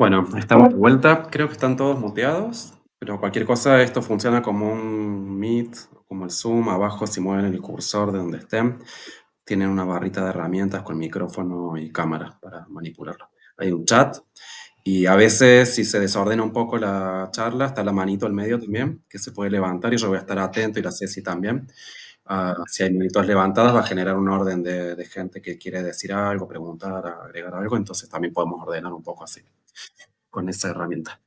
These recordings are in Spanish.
Bueno, estamos de vuelta. Creo que están todos muteados, pero cualquier cosa, esto funciona como un Meet, como el Zoom. Abajo, si mueven el cursor de donde estén, tienen una barrita de herramientas con micrófono y cámara para manipularlo. Hay un chat y a veces, si se desordena un poco la charla, está la manito al medio también, que se puede levantar y yo voy a estar atento y la Ceci también. Si hay manitos levantadas, va a generar un orden de gente que quiere decir algo, preguntar, agregar algo, entonces también podemos ordenar un poco así con esa herramienta.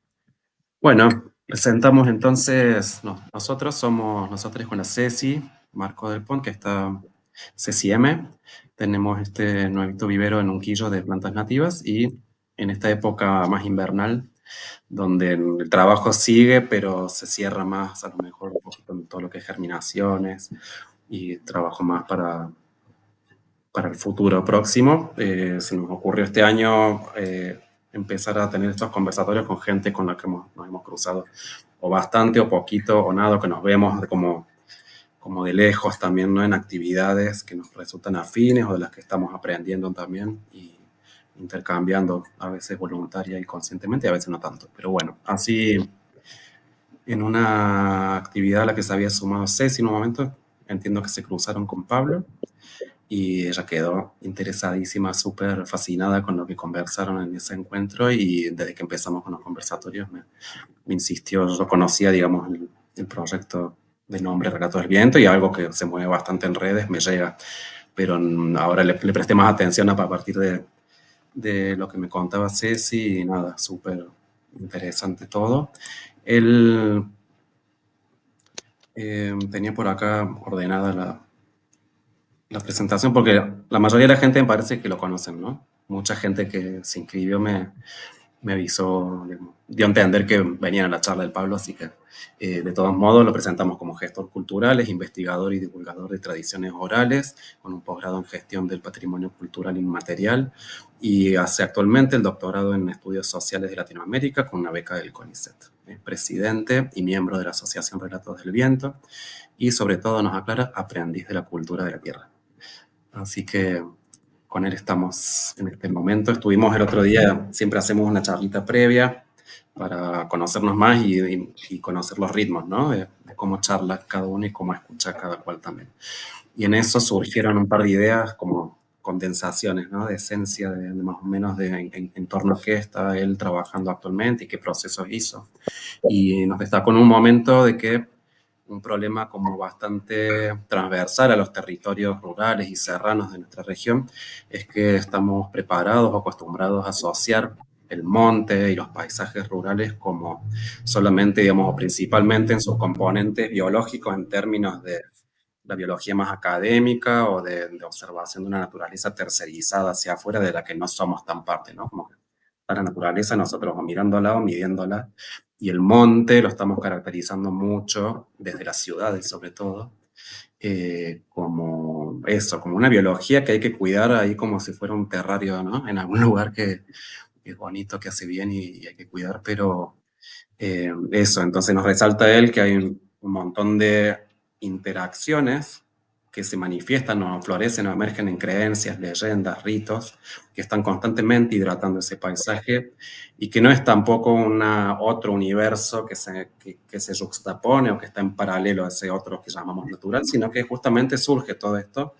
Bueno, presentamos entonces, no, nosotros somos, nosotros con la Ceci, Marco del Pont, que está Ceci M. Tenemos este nuevito vivero en Unquillo de plantas nativas y en esta época más invernal, donde el trabajo sigue, pero se cierra más a lo mejor un poquito en todo lo que es germinaciones y trabajo más para el futuro próximo. Se nos ocurrió este año empezar a tener estos conversatorios con gente con la que nos hemos cruzado o bastante o poquito o nada, que nos vemos como de lejos también, ¿no? En actividades que nos resultan afines o de las que estamos aprendiendo también y intercambiando, a veces voluntaria y conscientemente, y a veces no tanto. Pero bueno, así en una actividad a la que se había sumado Ceci en un momento, entiendo que se cruzaron con Pablo y ella quedó interesadísima, súper fascinada con lo que conversaron en ese encuentro y desde que empezamos con los conversatorios me insistió, yo conocía, digamos, el proyecto de nombre Relatos del Viento y algo que se mueve bastante en redes me llega, pero ahora le presté más atención a partir de lo que me contaba Ceci y nada, súper interesante todo. Él tenía por acá ordenada la presentación, porque la mayoría de la gente me parece que lo conocen, ¿no? Mucha gente que se inscribió me avisó, digamos, dio a entender que venían a la charla del Pablo, así que de todos modos lo presentamos como gestor cultural, es investigador y divulgador de tradiciones orales, con un posgrado en gestión del patrimonio cultural inmaterial, y hace actualmente el doctorado en estudios sociales de Latinoamérica con una beca del CONICET. Es presidente y miembro de la Asociación Relatos del Viento, y sobre todo nos aclara, aprendiz de la cultura de la tierra. Así que con él estamos en este momento. Estuvimos el otro día, siempre hacemos una charlita previa para conocernos más y conocer los ritmos, ¿no? De cómo charla cada uno y cómo escucha cada cual también. Y en eso surgieron un par de ideas como condensaciones, ¿no? De esencia, de más o menos en torno a qué está él trabajando actualmente y qué procesos hizo. Y nos destacó en un momento de que un problema como bastante transversal a los territorios rurales y serranos de nuestra región es que estamos preparados o acostumbrados a asociar el monte y los paisajes rurales como solamente, digamos, o principalmente en sus componentes biológicos en términos de la biología más académica o de observación de una naturaleza tercerizada hacia afuera de la que no somos tan parte, ¿no? Como que a la naturaleza nosotros vamos mirándola o midiéndola y el monte lo estamos caracterizando mucho desde las ciudades sobre todo, como eso, como una biología que hay que cuidar ahí como si fuera un terrario, ¿no? En algún lugar que es bonito, que hace bien y hay que cuidar, pero eso, entonces nos resalta él que hay un montón de interacciones que se manifiestan o florecen o emergen en creencias, leyendas, ritos, que están constantemente hidratando ese paisaje y que no es tampoco otro universo que se juxtapone o que está en paralelo a ese otro que llamamos natural, sino que justamente surge todo esto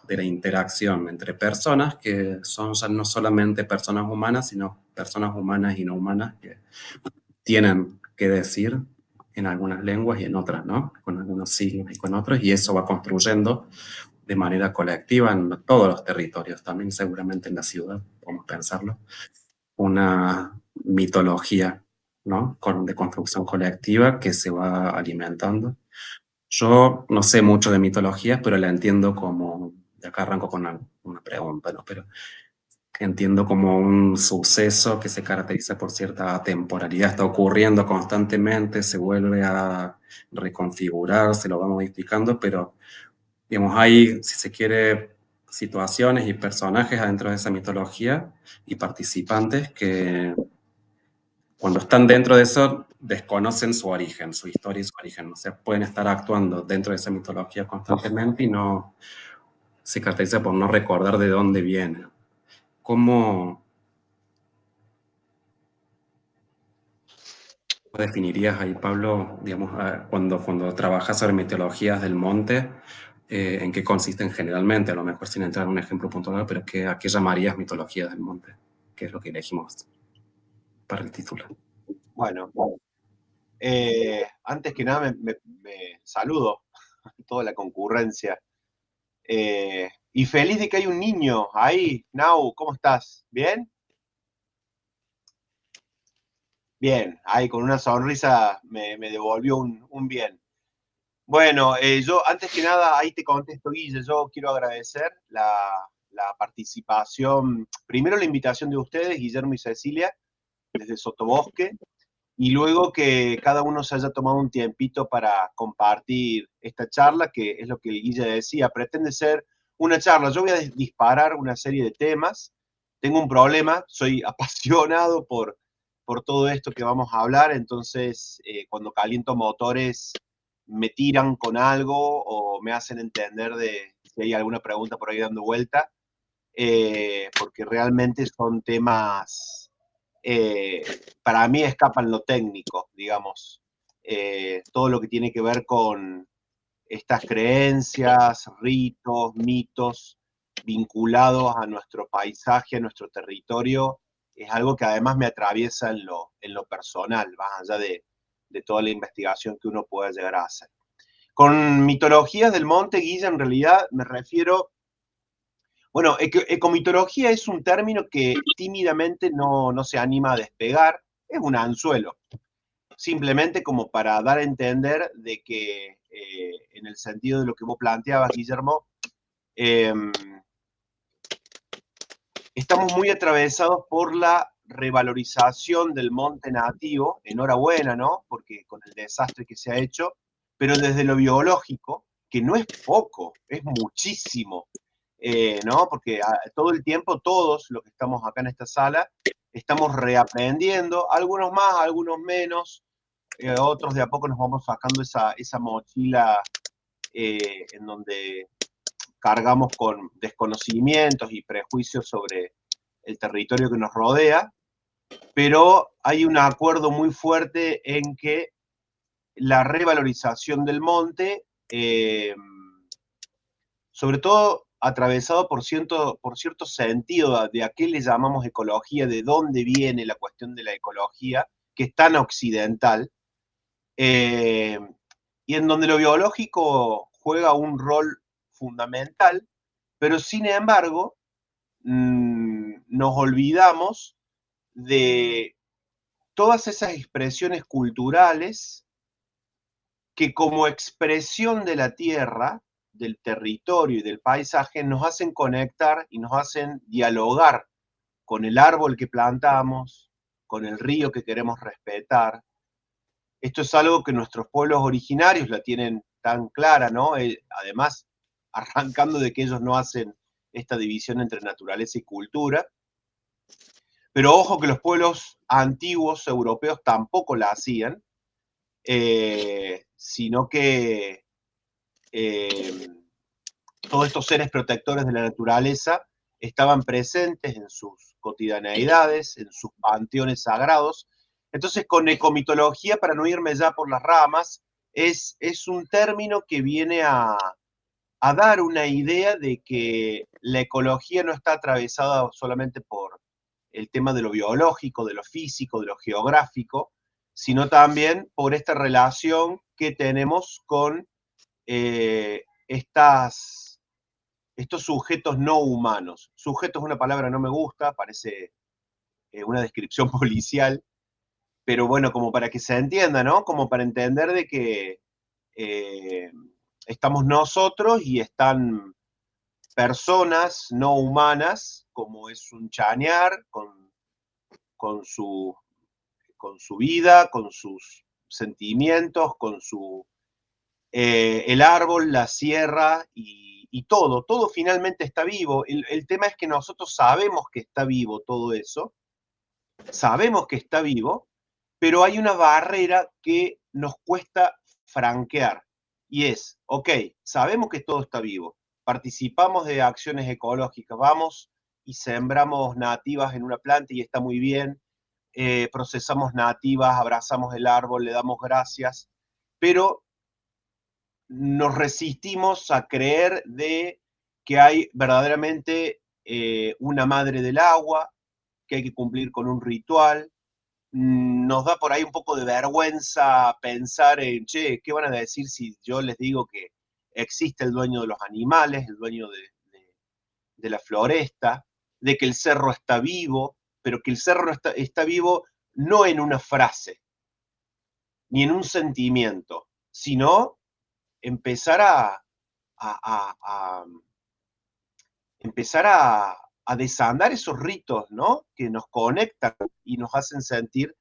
de la interacción entre personas que son ya no solamente personas humanas, sino personas humanas y no humanas que tienen que decir en algunas lenguas y en otras, ¿no? Con algunos signos y con otros, y eso va construyendo de manera colectiva en todos los territorios, también seguramente en la ciudad, podemos pensarlo, una mitología, ¿no? De construcción colectiva que se va alimentando. Yo no sé mucho de mitologías, pero la entiendo como, de acá arranco con una pregunta, ¿no? Pero entiendo como un suceso que se caracteriza por cierta temporalidad, está ocurriendo constantemente, se vuelve a reconfigurar, se lo va modificando, pero digamos, hay, si se quiere, situaciones y personajes adentro de esa mitología y participantes que cuando están dentro de eso desconocen su origen, su historia y su origen, o sea, pueden estar actuando dentro de esa mitología constantemente y no se caracteriza por no recordar de dónde viene. ¿Cómo, definirías ahí, Pablo, digamos, cuando trabajas sobre mitologías del monte, en qué consisten generalmente? A lo mejor sin entrar en un ejemplo puntual, pero ¿a qué llamarías mitologías del monte? ¿Qué es lo que elegimos para el título? Bueno, antes que nada me saludo a toda la concurrencia. Y feliz de que hay un niño ahí. Nau, ¿cómo estás? ¿Bien? Bien, ahí con una sonrisa me devolvió un bien. Bueno, yo antes que nada, ahí te contesto, Guille, yo quiero agradecer la participación, primero la invitación de ustedes, Guillermo y Cecilia, desde Sotobosque, y luego que cada uno se haya tomado un tiempito para compartir esta charla, que es lo que el Guille decía, pretende ser una charla. Yo voy a disparar una serie de temas, tengo un problema, soy apasionado por todo esto que vamos a hablar, entonces cuando caliento motores me tiran con algo o me hacen entender de si hay alguna pregunta por ahí dando vuelta, porque realmente son temas, eh, para mí escapan lo técnico, digamos, todo lo que tiene que ver con estas creencias, ritos, mitos vinculados a nuestro paisaje, a nuestro territorio, es algo que además me atraviesa en lo personal, más allá de toda la investigación que uno pueda llegar a hacer. Con mitologías del monte, Guilla, en realidad me refiero, bueno, ecomitología es un término que tímidamente no se anima a despegar, es un anzuelo, simplemente como para dar a entender de que, en el sentido de lo que vos planteabas, Guillermo, eh, estamos muy atravesados por la revalorización del monte nativo, enhorabuena, ¿no? Porque con el desastre que se ha hecho, pero desde lo biológico, que no es poco, es muchísimo, ¿no? Porque todo el tiempo, todos los que estamos acá en esta sala, estamos reaprendiendo, algunos más, algunos menos, otros de a poco nos vamos sacando esa mochila, en donde cargamos con desconocimientos y prejuicios sobre el territorio que nos rodea, pero hay un acuerdo muy fuerte en que la revalorización del monte, sobre todo atravesado por cierto sentido de a qué le llamamos ecología, de dónde viene la cuestión de la ecología, que es tan occidental, eh, y en donde lo biológico juega un rol fundamental, pero sin embargo nos olvidamos de todas esas expresiones culturales que como expresión de la tierra, del territorio y del paisaje nos hacen conectar y nos hacen dialogar con el árbol que plantamos, con el río que queremos respetar. Esto es algo que nuestros pueblos originarios la tienen tan clara, ¿no? Además, arrancando de que ellos no hacen esta división entre naturaleza y cultura, pero ojo que los pueblos antiguos europeos tampoco la hacían, sino que eh, todos estos seres protectores de la naturaleza estaban presentes en sus cotidianeidades, en sus panteones sagrados. Entonces, con ecomitología, para no irme ya por las ramas, es un término que viene a dar una idea de que la ecología no está atravesada solamente por el tema de lo biológico, de lo físico, de lo geográfico, sino también por esta relación que tenemos con estos sujetos no humanos. Sujeto es una palabra que no me gusta, parece una descripción policial, pero bueno, como para que se entienda, ¿no? Como para entender de que eh, estamos nosotros y están personas no humanas, como es un chañar, con, su, con su vida, con sus sentimientos, con el árbol, la sierra y todo, todo finalmente está vivo. El tema es que nosotros sabemos que está vivo todo eso, sabemos que está vivo, pero hay una barrera que nos cuesta franquear. Y es, ok, sabemos que todo está vivo, participamos de acciones ecológicas, vamos y sembramos nativas en una planta y está muy bien, procesamos nativas, abrazamos el árbol, le damos gracias, pero nos resistimos a creer de que hay verdaderamente una madre del agua, que hay que cumplir con un ritual. Nos da por ahí un poco de vergüenza pensar en, che, ¿qué van a decir si yo les digo que existe el dueño de los animales, el dueño de la floresta, de que el cerro está vivo, pero que el cerro está vivo no en una frase, ni en un sentimiento, sino empezar a empezar a desandar esos ritos, ¿no? Que nos conectan y nos hacen sentir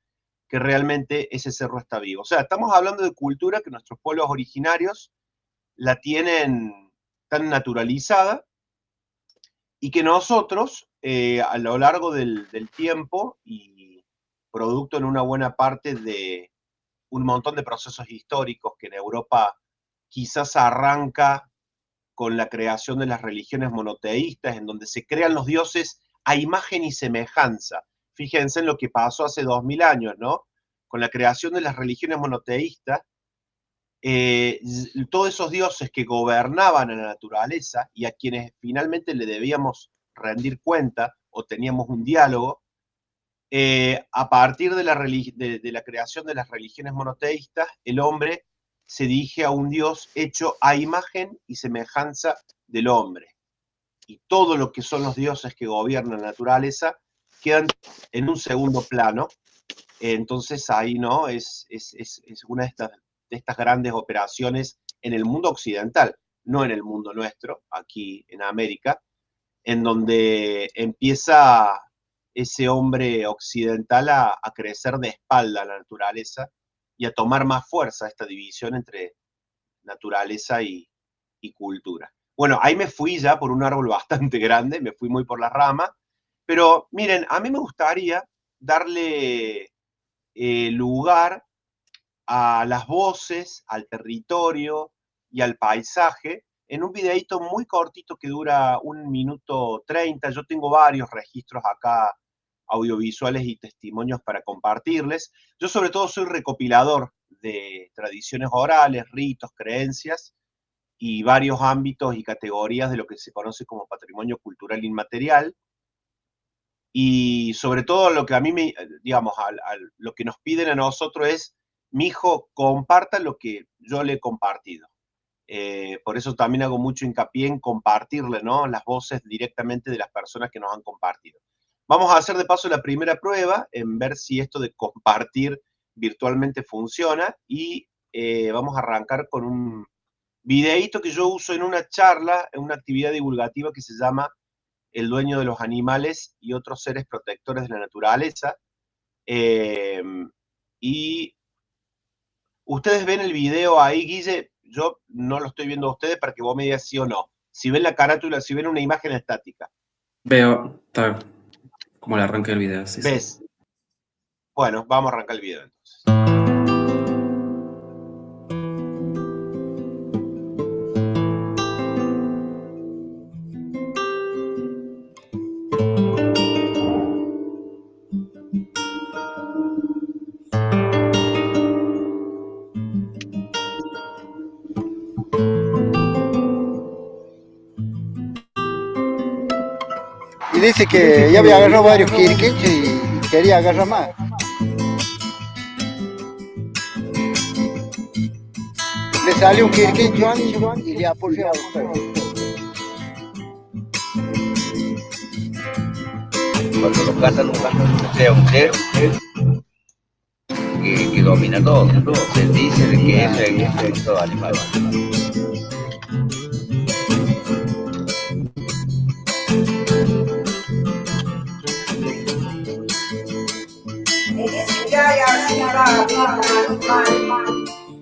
que realmente ese cerro está vivo. O sea, estamos hablando de cultura que nuestros pueblos originarios la tienen tan naturalizada y que nosotros, a lo largo del tiempo y producto en una buena parte de un montón de procesos históricos que en Europa quizás arranca con la creación de las religiones monoteístas, en donde se crean los dioses a imagen y semejanza. Fíjense en lo que pasó hace 2000 años, ¿no? Con la creación de las religiones monoteístas, todos esos dioses que gobernaban a la naturaleza y a quienes finalmente le debíamos rendir cuenta o teníamos un diálogo, a partir de la creación de las religiones monoteístas, el hombre se dirige a un Dios hecho a imagen y semejanza del hombre. Y todo lo que son los dioses que gobiernan la naturaleza quedan en un segundo plano. Entonces ahí, ¿no? Es una de estas grandes operaciones en el mundo occidental, no en el mundo nuestro, aquí en América, en donde empieza ese hombre occidental a crecer de espalda a la naturaleza y a tomar más fuerza esta división entre naturaleza y cultura. Bueno, ahí me fui ya por un árbol bastante grande, me fui muy por la rama, pero miren, a mí me gustaría darle lugar a las voces, al territorio y al paisaje en un videíto muy cortito que dura 1 minuto 30. Yo tengo varios registros acá audiovisuales y testimonios para compartirles. Yo sobre todo soy recopilador de tradiciones orales, ritos, creencias y varios ámbitos y categorías de lo que se conoce como patrimonio cultural inmaterial. Y sobre todo lo que a mí digamos, lo que nos piden a nosotros es, mi hijo, comparta lo que yo le he compartido. Por eso también hago mucho hincapié en compartirle, ¿no? Las voces directamente de las personas que nos han compartido. Vamos a hacer de paso la primera prueba, en ver si esto de compartir virtualmente funciona, y vamos a arrancar con un videíto que yo uso en una charla, en una actividad divulgativa que se llama El dueño de los animales y otros seres protectores de la naturaleza. Y ustedes ven el video ahí, Guille, yo no lo estoy viendo a ustedes para que vos me digas sí o no. Si ven la carátula, si ven una imagen estática. Veo, está como el arranque del video, sí, sí. ¿Ves? Bueno, vamos a arrancar el video entonces. Y dice que ya había agarrado varios quirquinchos y quería agarrar más. Le salió un quirquincho ancho y le apurrió a buscar. Cuando lo cazan, sea un ser que domina todo. Se dice de que es el instinto animal.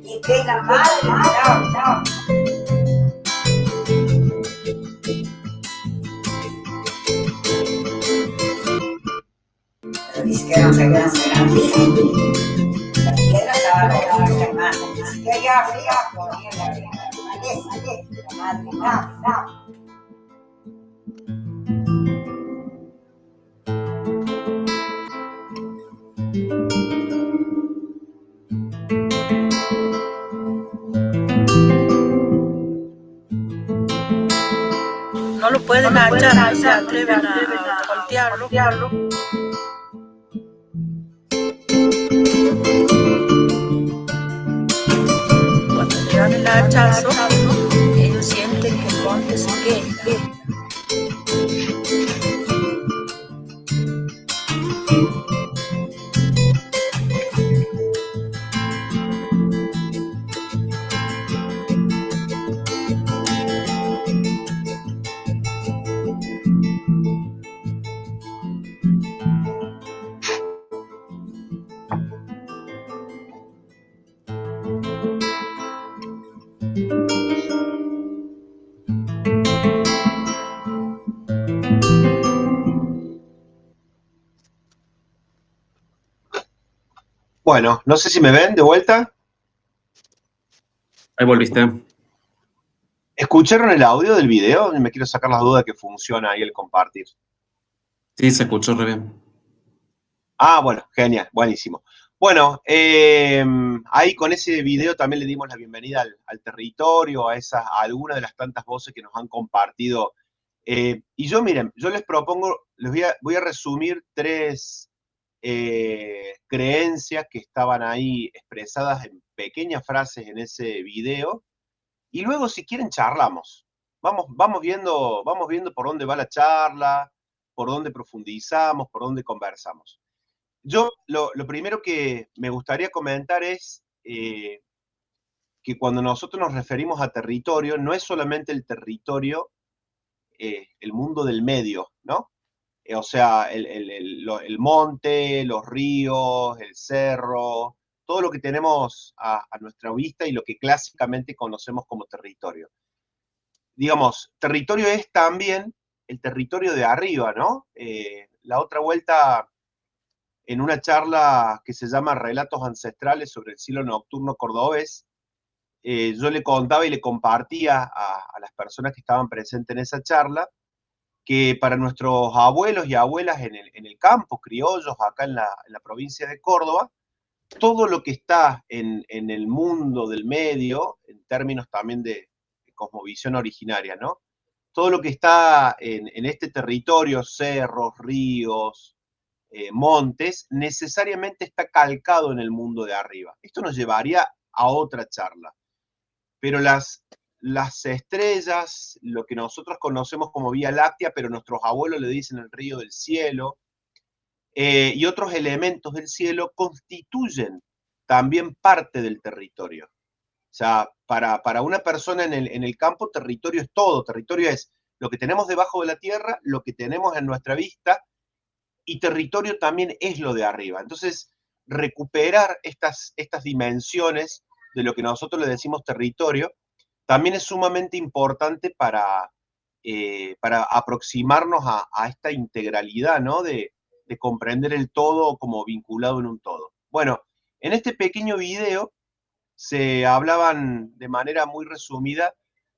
Y que la madre, no. Dice que no se gracia la piedra estaba lograda en la mano. Dice que allá arriba ponía la naturaleza, la madre, no. no lo pueden achar, no se atreven a voltearlo. Cuando le dan el hachazo, ellos sienten que el monte se quema. Bueno, no sé si me ven de vuelta. Ahí volviste. ¿Escucharon el audio del video? Me quiero sacar las dudas que funciona ahí el compartir. Sí, se escuchó re bien. Ah, bueno, genial, buenísimo. Bueno, ahí con ese video también le dimos la bienvenida al territorio, a algunas de las tantas voces que nos han compartido. Y yo, miren, yo les propongo, voy a resumir 3 creencias que estaban ahí expresadas en pequeñas frases en ese video. Y luego, si quieren, charlamos. Vamos viendo por dónde va la charla, por dónde profundizamos, por dónde conversamos. Yo lo primero que me gustaría comentar es que cuando nosotros nos referimos a territorio, no es solamente el territorio, el mundo del medio, ¿no? O sea, el monte, los ríos, el cerro, todo lo que tenemos a nuestra vista y lo que clásicamente conocemos como territorio. Digamos, territorio es también el territorio de arriba, ¿no? La otra vuelta, en una charla que se llama Relatos Ancestrales sobre el cielo nocturno cordobés, yo le contaba y le compartía a las personas que estaban presentes en esa charla que para nuestros abuelos y abuelas en el campo, criollos, acá en la provincia de Córdoba, todo lo que está en el mundo del medio, en términos también de cosmovisión originaria, ¿no? Todo lo que está en este territorio, cerros, ríos, montes, necesariamente está calcado en el mundo de arriba. Esto nos llevaría a otra charla. Pero las estrellas, lo que nosotros conocemos como Vía Láctea, pero nuestros abuelos le dicen el río del cielo, y otros elementos del cielo constituyen también parte del territorio. O sea, para una persona en el campo, territorio es todo. Territorio es lo que tenemos debajo de la tierra, lo que tenemos en nuestra vista, y territorio también es lo de arriba. Entonces, recuperar estas dimensiones de lo que nosotros le decimos territorio, también es sumamente importante para aproximarnos a esta integralidad, ¿no? De comprender el todo como vinculado en un todo. Bueno, en este pequeño video se hablaban de manera muy resumida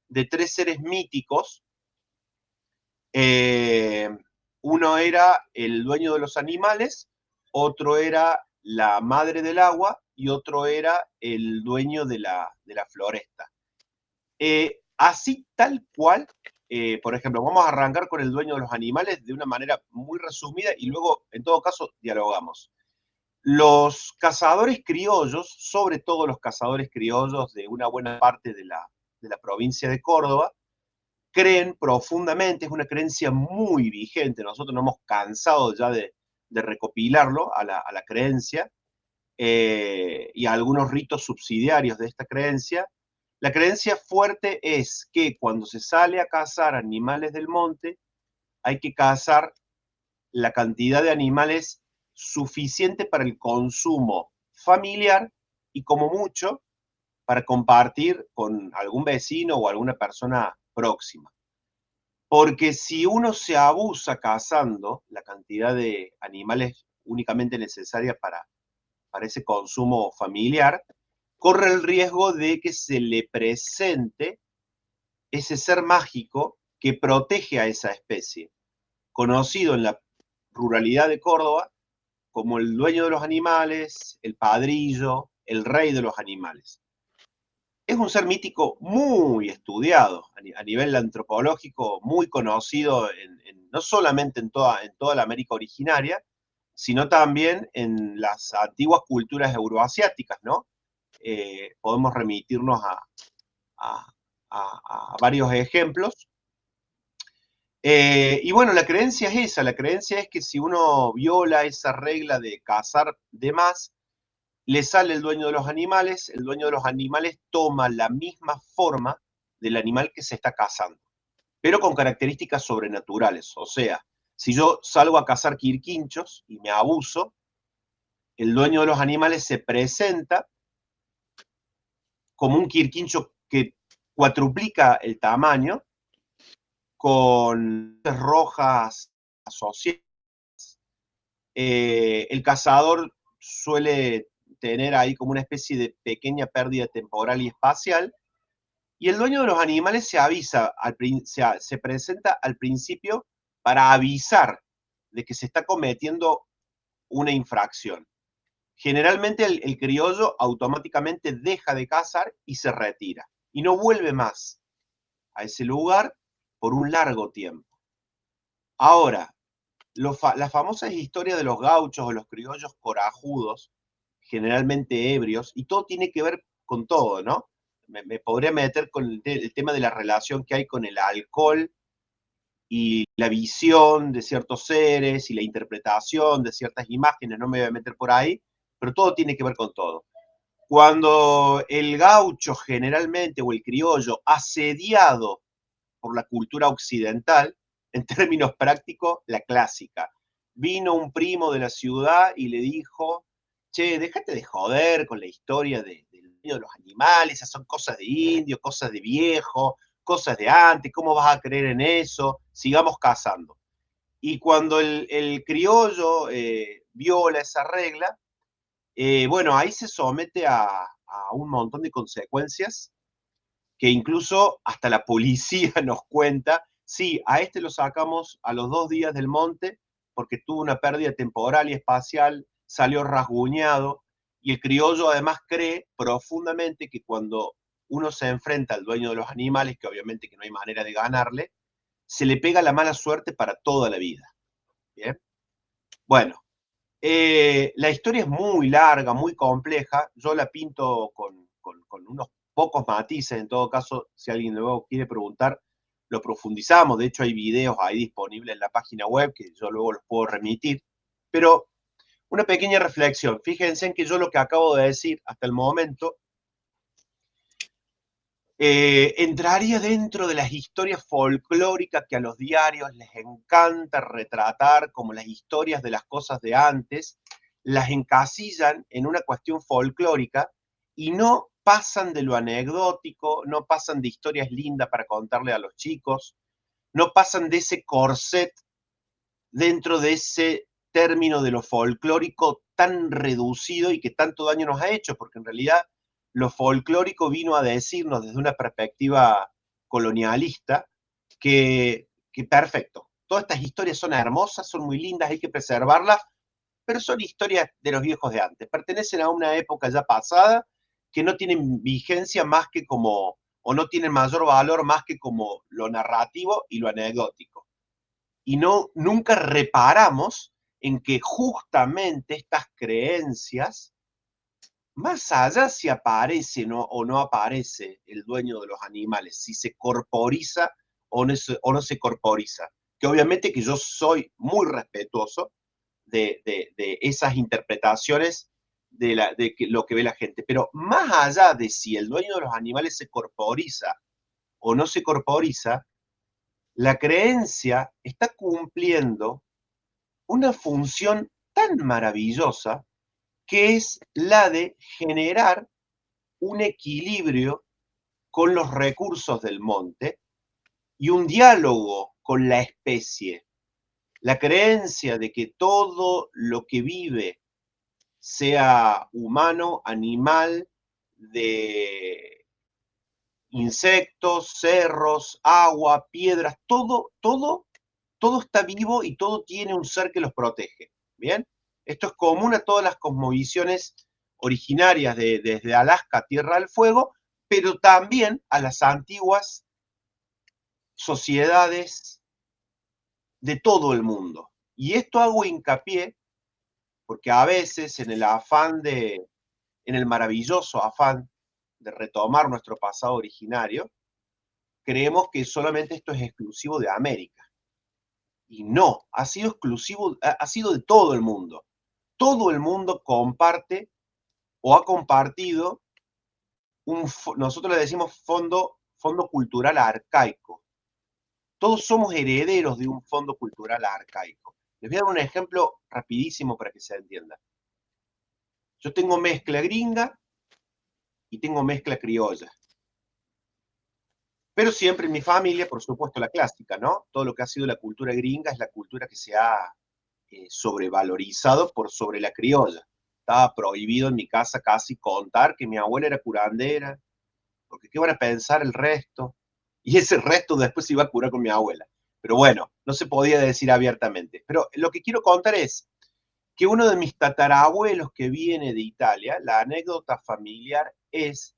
de 3 seres míticos. Uno era el dueño de los animales, otro era la madre del agua y otro era el dueño de la floresta. Así tal cual, por ejemplo, vamos a arrancar con el dueño de los animales de una manera muy resumida y luego, en todo caso, dialogamos. Los cazadores criollos, sobre todo los cazadores criollos de una buena parte de la provincia de Córdoba, creen profundamente, es una creencia muy vigente, nosotros nos hemos cansado ya de recopilarlo a la creencia, y a algunos ritos subsidiarios de esta creencia. La creencia fuerte es que cuando se sale a cazar animales del monte, hay que cazar la cantidad de animales suficiente para el consumo familiar y como mucho para compartir con algún vecino o alguna persona próxima. Porque si uno se abusa cazando la cantidad de animales únicamente necesaria para ese consumo familiar, corre el riesgo de que se le presente ese ser mágico que protege a esa especie, conocido en la ruralidad de Córdoba como el dueño de los animales, el padrillo, el rey de los animales. Es un ser mítico muy estudiado a nivel antropológico muy conocido no solamente en toda la América originaria, sino también en las antiguas culturas euroasiáticas, ¿no? Podemos remitirnos a varios ejemplos. Y bueno, la creencia es esa, la creencia es que si uno viola esa regla de cazar de más, le sale el dueño de los animales, el dueño de los animales toma la misma forma del animal que se está cazando, pero con características sobrenaturales. O sea, si yo salgo a cazar quirquinchos y me abuso, el dueño de los animales se presenta como un quirquincho que cuatruplica el tamaño, con luces rojas asociadas. El cazador suele tener ahí como una especie de pequeña pérdida temporal y espacial, y el dueño de los animales se presenta al principio para avisar de que se está cometiendo una infracción. Generalmente el criollo automáticamente deja de cazar y se retira, y no vuelve más a ese lugar por un largo tiempo. Ahora, las famosas historias de los gauchos o los criollos corajudos, generalmente ebrios, y todo tiene que ver con todo, ¿no? Me podría meter con el tema de la relación que hay con el alcohol y la visión de ciertos seres y la interpretación de ciertas imágenes, no me voy a meter por ahí, pero todo tiene que ver con todo. Cuando el gaucho generalmente, o el criollo, asediado por la cultura occidental, en términos prácticos, la clásica. Vino un primo de la ciudad y le dijo, che, déjate de joder con la historia del dueño de los animales, esas son cosas de indio, cosas de viejo, cosas de antes, ¿cómo vas a creer en eso? Sigamos cazando. Y cuando el criollo viola esa regla, bueno, ahí se somete a un montón de consecuencias que incluso hasta la policía nos cuenta, sí, a este lo sacamos a los 2 días del monte porque tuvo una pérdida temporal y espacial, salió rasguñado, y el criollo además cree profundamente que cuando uno se enfrenta al dueño de los animales, que obviamente que no hay manera de ganarle, se le pega la mala suerte para toda la vida. ¿Bien? Bueno, la historia es muy larga, muy compleja, yo la pinto con unos pocos matices, en todo caso, si alguien luego quiere preguntar, lo profundizamos, de hecho hay videos ahí disponibles en la página web que yo luego los puedo remitir, pero una pequeña reflexión, fíjense en que yo lo que acabo de decir hasta el momento entraría dentro de las historias folclóricas que a los diarios les encanta retratar como las historias de las cosas de antes, las encasillan en una cuestión folclórica y no pasan de lo anecdótico, no pasan de historias lindas para contarle a los chicos, no pasan de ese corset dentro de ese término de lo folclórico tan reducido y que tanto daño nos ha hecho, porque en realidad lo folclórico vino a decirnos desde una perspectiva colonialista que perfecto, todas estas historias son hermosas, son muy lindas, hay que preservarlas, pero son historias de los viejos de antes, pertenecen a una época ya pasada que no tienen vigencia más que como, o no tienen mayor valor más que como lo narrativo y lo anecdótico. Y nunca reparamos en que justamente estas creencias, más allá si aparece o no aparece el dueño de los animales, si se corporiza o no se corporiza, que obviamente que yo soy muy respetuoso de esas interpretaciones de lo que ve la gente, pero más allá de si el dueño de los animales se corporiza o no se corporiza, la creencia está cumpliendo una función tan maravillosa que es la de generar un equilibrio con los recursos del monte y un diálogo con la especie. La creencia de que todo lo que vive, sea humano, animal, de insectos, cerros, agua, piedras, todo está vivo y todo tiene un ser que los protege. ¿Bien? Esto es común a todas las cosmovisiones originarias desde Alaska, Tierra del Fuego, pero también a las antiguas sociedades de todo el mundo. Y esto hago hincapié porque a veces en el maravilloso afán de retomar nuestro pasado originario, creemos que solamente esto es exclusivo de América. Y no, ha sido exclusivo, ha sido de todo el mundo. Todo el mundo comparte o ha compartido nosotros le decimos fondo cultural arcaico. Todos somos herederos de un fondo cultural arcaico. Les voy a dar un ejemplo rapidísimo para que se entienda. Yo tengo mezcla gringa y tengo mezcla criolla. Pero siempre en mi familia, por supuesto, la clásica, ¿no? Todo lo que ha sido la cultura gringa es la cultura que se ha sobrevalorizado por sobre la criolla. Estaba prohibido en mi casa casi contar que mi abuela era curandera, porque ¿qué van a pensar el resto? Y ese resto después se iba a curar con mi abuela. Pero bueno, no se podía decir abiertamente. Pero lo que quiero contar es que uno de mis tatarabuelos que viene de Italia, la anécdota familiar es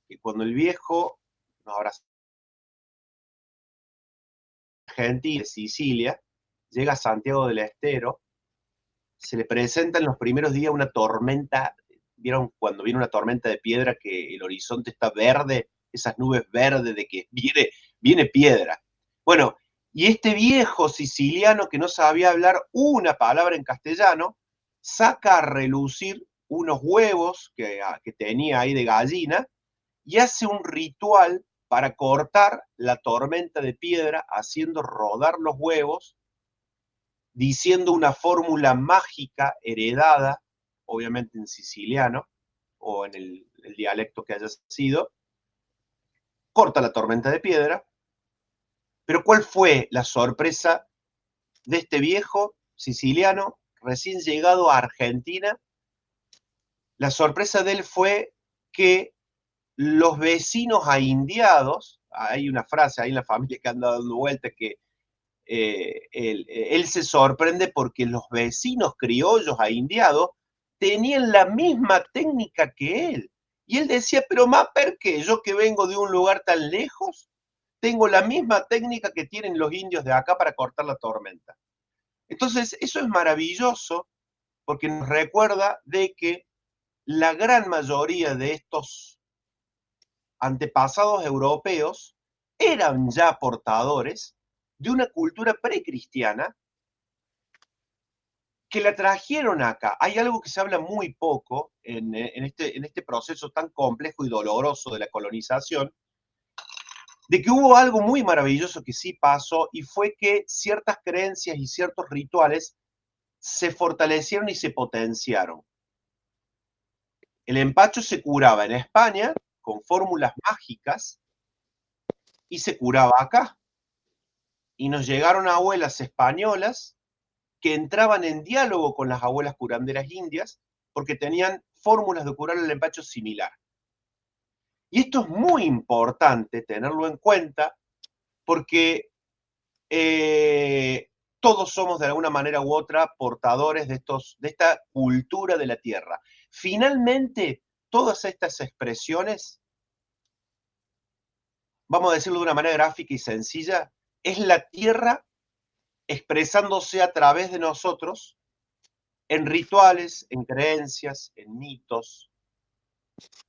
que cuando el viejo, no, ahora Argentina, de Sicilia, llega a Santiago del Estero, se le presenta en los primeros días una tormenta. ¿Vieron cuando viene una tormenta de piedra que el horizonte está verde? Esas nubes verdes de que viene piedra. Bueno, y este viejo siciliano que no sabía hablar una palabra en castellano, saca a relucir unos huevos que tenía ahí de gallina y hace un ritual para cortar la tormenta de piedra, haciendo rodar los huevos, diciendo una fórmula mágica heredada, obviamente en siciliano, o en el dialecto que haya sido, corta la tormenta de piedra. Pero ¿cuál fue la sorpresa de este viejo siciliano recién llegado a Argentina? La sorpresa de él fue que los vecinos aindiados, hay una frase ahí en la familia que anda dando vueltas que él se sorprende porque los vecinos criollos aindiados tenían la misma técnica que él. Y él decía, pero ¿por qué? Yo que vengo de un lugar tan lejos, tengo la misma técnica que tienen los indios de acá para cortar la tormenta. Entonces, eso es maravilloso porque nos recuerda de que la gran mayoría de estos antepasados europeos eran ya portadores de una cultura precristiana que la trajeron acá. Hay algo que se habla muy poco en este proceso tan complejo y doloroso de la colonización, de que hubo algo muy maravilloso que sí pasó, y fue que ciertas creencias y ciertos rituales se fortalecieron y se potenciaron. El empacho se curaba en España con fórmulas mágicas y se curaba acá. Y nos llegaron abuelas españolas que entraban en diálogo con las abuelas curanderas indias porque tenían fórmulas de curar el empacho similar. Y esto es muy importante tenerlo en cuenta porque todos somos de alguna manera u otra portadores de esta cultura de la tierra. Finalmente, todas estas expresiones, vamos a decirlo de una manera gráfica y sencilla, es la tierra expresándose a través de nosotros en rituales, en creencias, en mitos,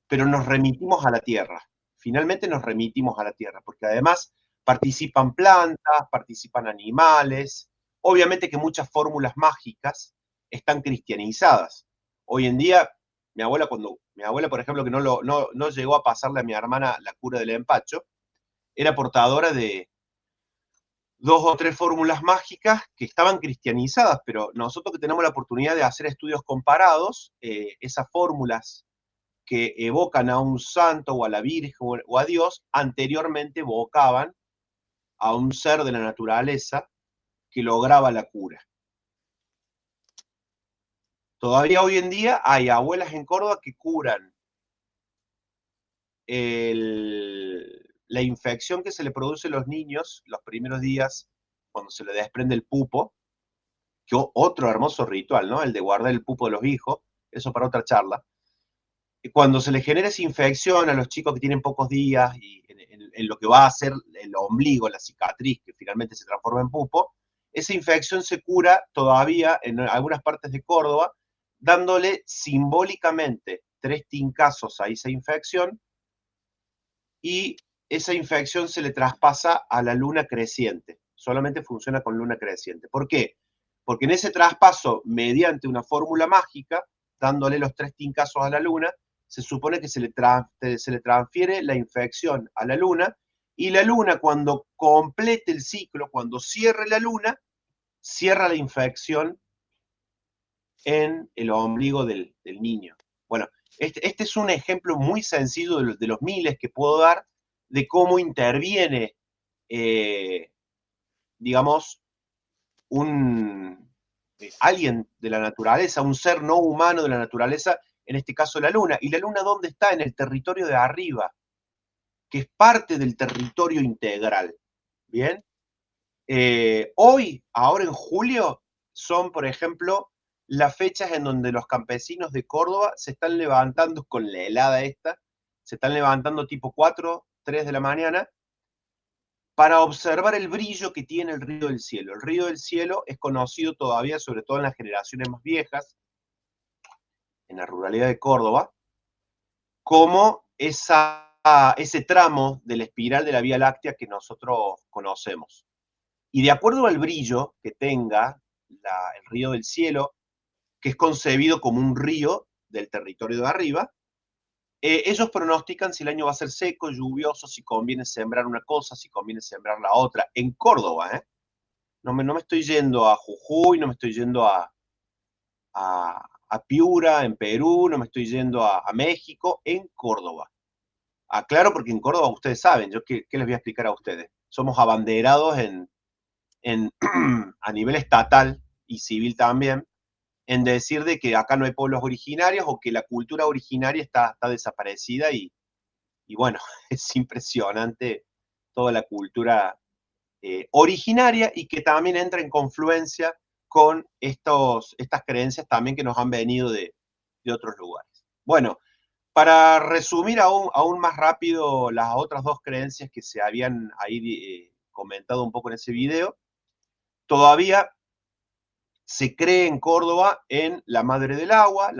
pero nos remitimos a la tierra. Finalmente nos remitimos a la tierra, porque además participan plantas, participan animales, obviamente que muchas fórmulas mágicas están cristianizadas. Hoy en día, mi abuela, por ejemplo, que no llegó a pasarle a mi hermana la cura del empacho, era portadora de 2 o 3 fórmulas mágicas que estaban cristianizadas, pero nosotros que tenemos la oportunidad de hacer estudios comparados, esas fórmulas que evocan a un santo o a la Virgen o a Dios, anteriormente evocaban a un ser de la naturaleza que lograba la cura. Todavía hoy en día hay abuelas en Córdoba que curan la infección que se le produce a los niños los primeros días cuando se le desprende el pupo, que otro hermoso ritual, ¿no? El de guardar el pupo de los hijos, eso para otra charla. cuando se le genera esa infección a los chicos que tienen pocos días y en lo que va a ser el ombligo, la cicatriz, que finalmente se transforma en pupo, esa infección se cura todavía en algunas partes de Córdoba, dándole simbólicamente 3 tincazos a esa infección, y esa infección se le traspasa a la luna creciente. Solamente funciona con luna creciente. ¿Por qué? Porque en ese traspaso, mediante una fórmula mágica, dándole los 3 tincazos a la luna, se supone que se le transfiere la infección a la luna, y la luna, cuando complete el ciclo, cuando cierre la luna, cierra la infección en el ombligo del niño. Bueno, este es un ejemplo muy sencillo de los miles que puedo dar de cómo interviene, digamos, alguien de la naturaleza, un ser no humano de la naturaleza, en este caso la luna. ¿Y la luna dónde está? En el territorio de arriba, que es parte del territorio integral. ¿Bien? Hoy, ahora en julio, son, por ejemplo, las fechas en donde los campesinos de Córdoba se están levantando con la helada esta, se están levantando tipo 4, 3 de la mañana, para observar el brillo que tiene el río del cielo. El río del cielo es conocido todavía, sobre todo en las generaciones más viejas, en la ruralidad de Córdoba, como ese tramo de la espiral de la Vía Láctea que nosotros conocemos. Y de acuerdo al brillo que tenga el río del cielo, que es concebido como un río del territorio de arriba, ellos pronostican si el año va a ser seco, lluvioso, si conviene sembrar una cosa, si conviene sembrar la otra. En Córdoba, ¿eh? No me estoy yendo a Jujuy, no me estoy yendo a Piura, en Perú, no me estoy yendo a México, en Córdoba. Aclaro porque en Córdoba ustedes saben, yo qué les voy a explicar a ustedes. Somos abanderados a nivel estatal y civil también, en decir de que acá no hay pueblos originarios o que la cultura originaria está desaparecida y bueno, es impresionante toda la cultura originaria y que también entra en confluencia con estas creencias también que nos han venido de otros lugares. Bueno, para resumir aún más rápido las otras 2 creencias que se habían ahí comentado un poco en ese video, todavía se cree en Córdoba en la madre del agua,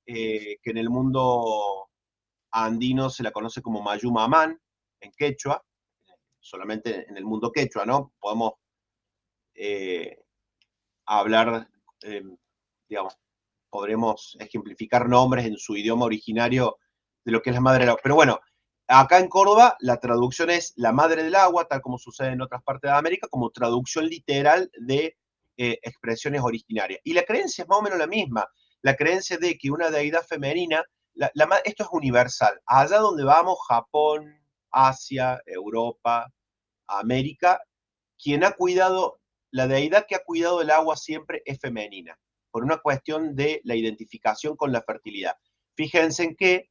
que en el mundo andino se la conoce como Mayumamán, en quechua, solamente en el mundo quechua, ¿no? Podemos hablar, digamos, podremos ejemplificar nombres en su idioma originario de lo que es la madre del agua. Pero bueno, acá en Córdoba la traducción es la madre del agua, tal como sucede en otras partes de América, como traducción literal de expresiones originarias. Y la creencia es más o menos la misma, la creencia de que una deidad femenina, esto es universal, allá donde vamos, Japón, Asia, Europa, América, quien ha cuidado, la deidad que ha cuidado el agua siempre es femenina, por una cuestión de la identificación con la fertilidad. Fíjense en que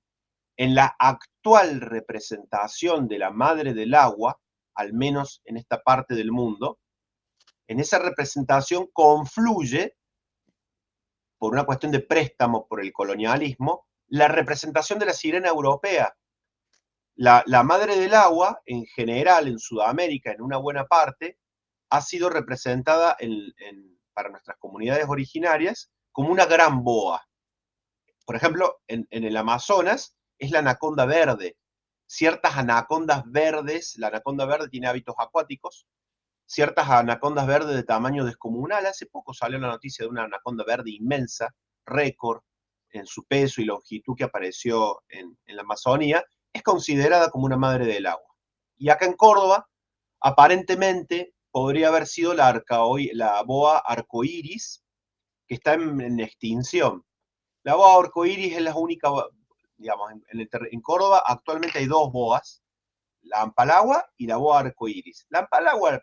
en la actual representación de la madre del agua, al menos en esta parte del mundo, en esa representación confluye, por una cuestión de préstamo por el colonialismo, la representación de la sirena europea. La madre del agua, en general, en Sudamérica, en una buena parte, ha sido representada para nuestras comunidades originarias como una gran boa. Por ejemplo, en el Amazonas es la anaconda verde. Ciertas anacondas verdes, la anaconda verde tiene hábitos acuáticos, ciertas anacondas verdes de tamaño descomunal. Hace poco salió la noticia de una anaconda verde inmensa, récord en su peso y longitud que apareció en la Amazonía, es considerada como una madre del agua. Y acá en Córdoba, aparentemente, podría haber sido la boa arcoíris, que está en extinción. La boa arcoíris es la única, digamos, en Córdoba actualmente hay 2 boas, la ampalagua y la boa arcoíris. La ampalagua,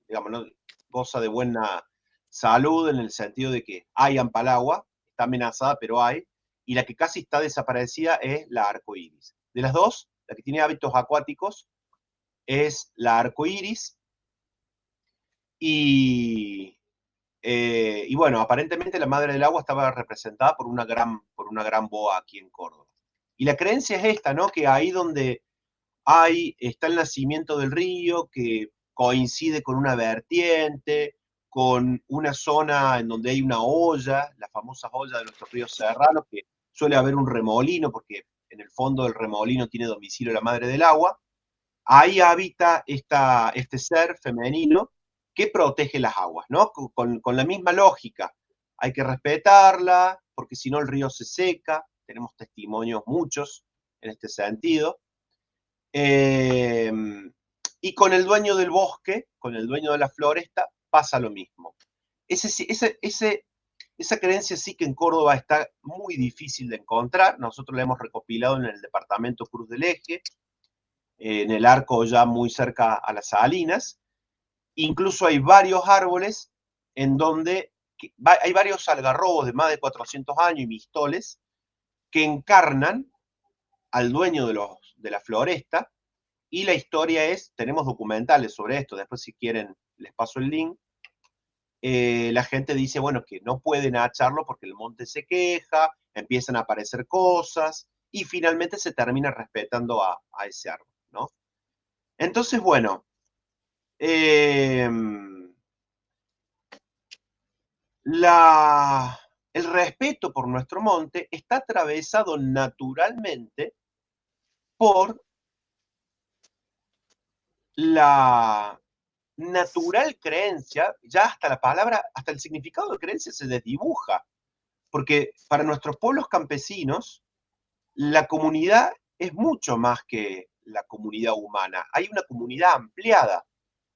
digamos, ¿no?, goza de buena salud en el sentido de que hay ampalagua, está amenazada, pero hay, y la que casi está desaparecida es la arcoíris. De las 2, la que tiene hábitos acuáticos es la arcoíris, y Y bueno, aparentemente la Madre del Agua estaba representada por una gran boa aquí en Córdoba. Y la creencia es esta, ¿no? Que ahí donde está el nacimiento del río, que coincide con una vertiente, con una zona en donde hay una olla, la famosa olla de nuestros ríos serranos, que suele haber un remolino, porque en el fondo del remolino tiene domicilio la Madre del Agua. Ahí habita este ser femenino que protege las aguas, ¿no? Con la misma lógica. Hay que respetarla, porque si no el río se seca. Tenemos testimonios muchos en este sentido. Y con el dueño del bosque, con el dueño de la floresta, pasa lo mismo. Esa creencia sí que en Córdoba está muy difícil de encontrar. Nosotros la hemos recopilado en el departamento Cruz del Eje, en el arco ya muy cerca a las Salinas. Incluso hay varios árboles en donde hay varios algarrobos de más de 400 años y mistoles que encarnan al dueño de la floresta, y la historia tenemos documentales sobre esto, después si quieren les paso el link. La gente dice, bueno, que no pueden acharlo porque el monte se queja, empiezan a aparecer cosas, y finalmente se termina respetando a ese árbol, ¿no? Entonces, bueno, el respeto por nuestro monte está atravesado naturalmente por la natural creencia, ya hasta la palabra, hasta el significado de creencia se desdibuja, porque para nuestros pueblos campesinos, la comunidad es mucho más que la comunidad humana, hay una comunidad ampliada.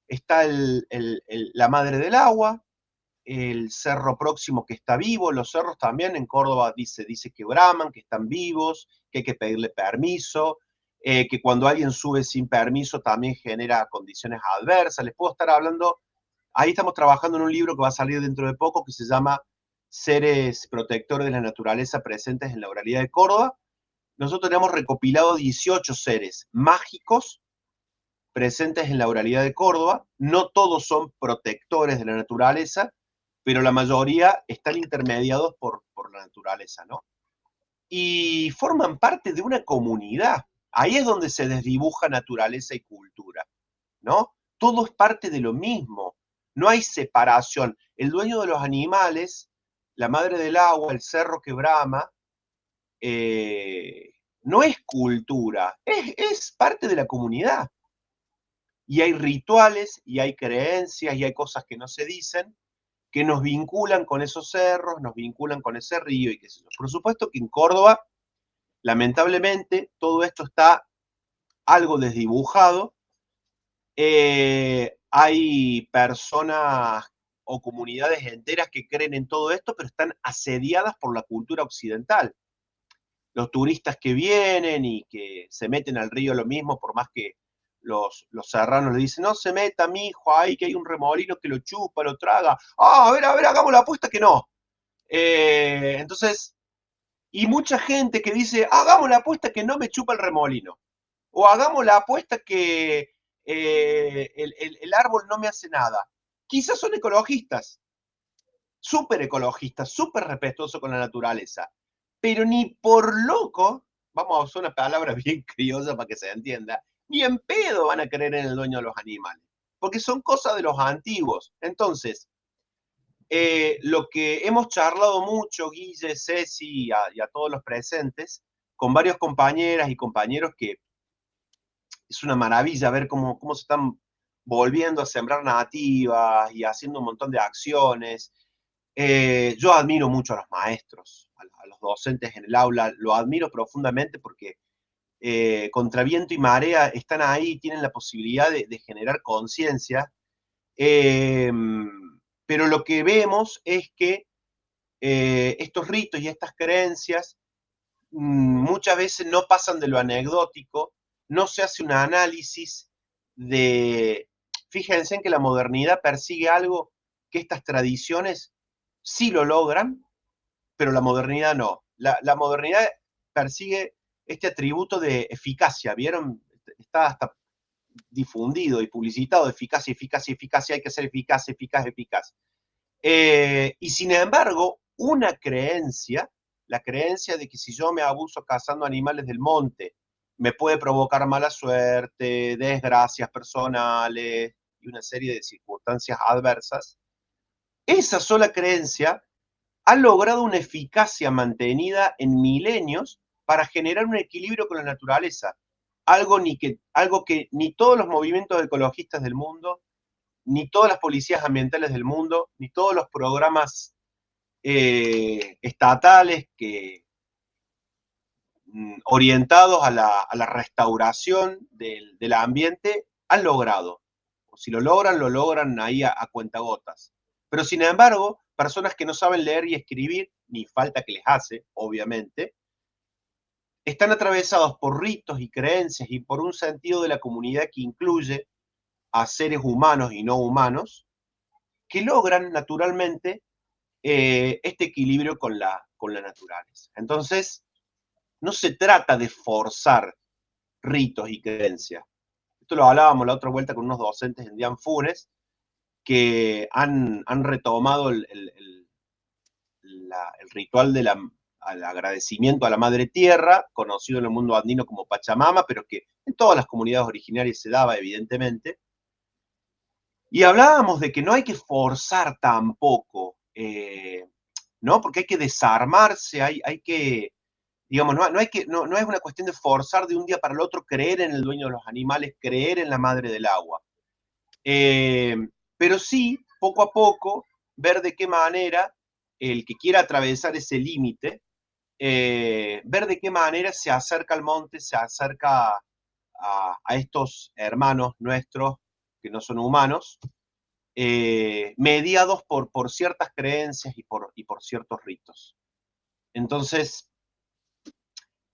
Está la Madre del Agua, el cerro próximo que está vivo, los cerros también en Córdoba dice que braman, que están vivos, que hay que pedirle permiso, que cuando alguien sube sin permiso también genera condiciones adversas. Les puedo estar hablando, ahí estamos trabajando en un libro que va a salir dentro de poco que se llama Seres Protectores de la Naturaleza Presentes en la Oralidad de Córdoba. Nosotros tenemos recopilado 18 seres mágicos presentes en la oralidad de Córdoba. No todos son protectores de la naturaleza, pero la mayoría están intermediados por la naturaleza, ¿no? Y forman parte de una comunidad. Ahí es donde se desdibuja naturaleza y cultura, ¿no? Todo es parte de lo mismo. No hay separación. El dueño de los animales, la Madre del Agua, el cerro que brama, no es cultura, es parte de la comunidad. Y hay rituales, y hay creencias, y hay cosas que no se dicen, que nos vinculan con esos cerros, nos vinculan con ese río y qué sé yo. Por supuesto que en Córdoba, lamentablemente, todo esto está algo desdibujado. Hay personas o comunidades enteras que creen en todo esto, pero están asediadas por la cultura occidental. Los turistas que vienen y que se meten al río lo mismo, por más que los serranos le dicen, no se meta, mijo, ahí que hay un remolino que lo chupa, lo traga. Ah, a ver, hagamos la apuesta que no. Entonces, y mucha gente que dice, hagamos la apuesta que no me chupa el remolino. O hagamos la apuesta que el árbol no me hace nada. Quizás son ecologistas, súper respetuosos con la naturaleza, pero ni por loco, vamos a usar una palabra bien criolla para que se entienda, ni en pedo van a creer en el dueño de los animales, porque son cosas de los antiguos. Entonces, lo que hemos charlado mucho, Guille, Ceci y a todos los presentes, con varios compañeras y compañeros, que es una maravilla ver cómo se están volviendo a sembrar nativas y haciendo un montón de acciones. Yo admiro mucho a los maestros, a los docentes en el aula, lo admiro profundamente porque contra viento y marea están ahí, tienen la posibilidad de generar conciencia, pero lo que vemos es que estos ritos y estas creencias muchas veces no pasan de lo anecdótico, no se hace un análisis fíjense en que la modernidad persigue algo que estas tradiciones sí lo logran, pero la modernidad no. La modernidad persigue este atributo de eficacia, ¿vieron? Está hasta difundido y publicitado, eficacia, hay que ser eficaz. Y sin embargo, una creencia, la creencia de que si yo me abuso cazando animales del monte, me puede provocar mala suerte, desgracias personales y una serie de circunstancias adversas, esa sola creencia ha logrado una eficacia mantenida en milenios para generar un equilibrio con la naturaleza, algo que ni todos los movimientos ecologistas del mundo, ni todas las policías ambientales del mundo, ni todos los programas estatales orientados a la restauración del ambiente han logrado. O si lo logran ahí a cuentagotas. Pero sin embargo, personas que no saben leer y escribir, ni falta que les hace, obviamente, están atravesados por ritos y creencias y por un sentido de la comunidad que incluye a seres humanos y no humanos, que logran naturalmente este equilibrio con la naturaleza. Entonces, no se trata de forzar ritos y creencias. Esto lo hablábamos la otra vuelta con unos docentes en Dian Funes, que han retomado el ritual del agradecimiento a la Madre Tierra, conocido en el mundo andino como Pachamama, pero que en todas las comunidades originarias se daba, evidentemente. Y hablábamos de que no hay que forzar tampoco, ¿no? Porque hay que desarmarse, hay que, digamos, no es una cuestión de forzar de un día para el otro creer en el dueño de los animales, creer en la madre del agua. Pero sí, poco a poco, ver de qué manera el que quiera atravesar ese límite, ver de qué manera se acerca al monte, se acerca a estos hermanos nuestros que no son humanos, mediados por ciertas creencias y por ciertos ritos. Entonces,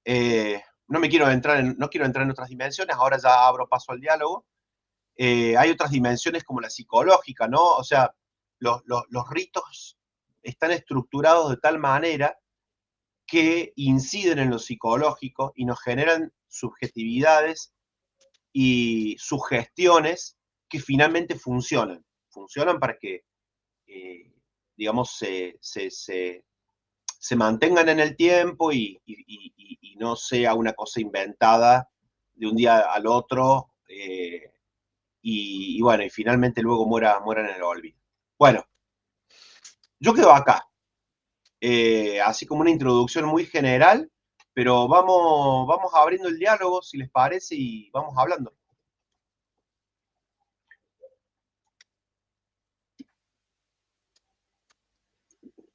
no quiero entrar en otras dimensiones, ahora ya abro paso al diálogo. Hay otras dimensiones como la psicológica, ¿no? O sea, los ritos están estructurados de tal manera que inciden en lo psicológico y nos generan subjetividades y sugestiones que finalmente funcionan. Funcionan para que, digamos, se mantengan en el tiempo y no sea una cosa inventada de un día al otro, y bueno, y finalmente luego muera en el olvido. Bueno, yo quedo acá, así como una introducción muy general, pero vamos abriendo el diálogo, si les parece, y vamos hablando.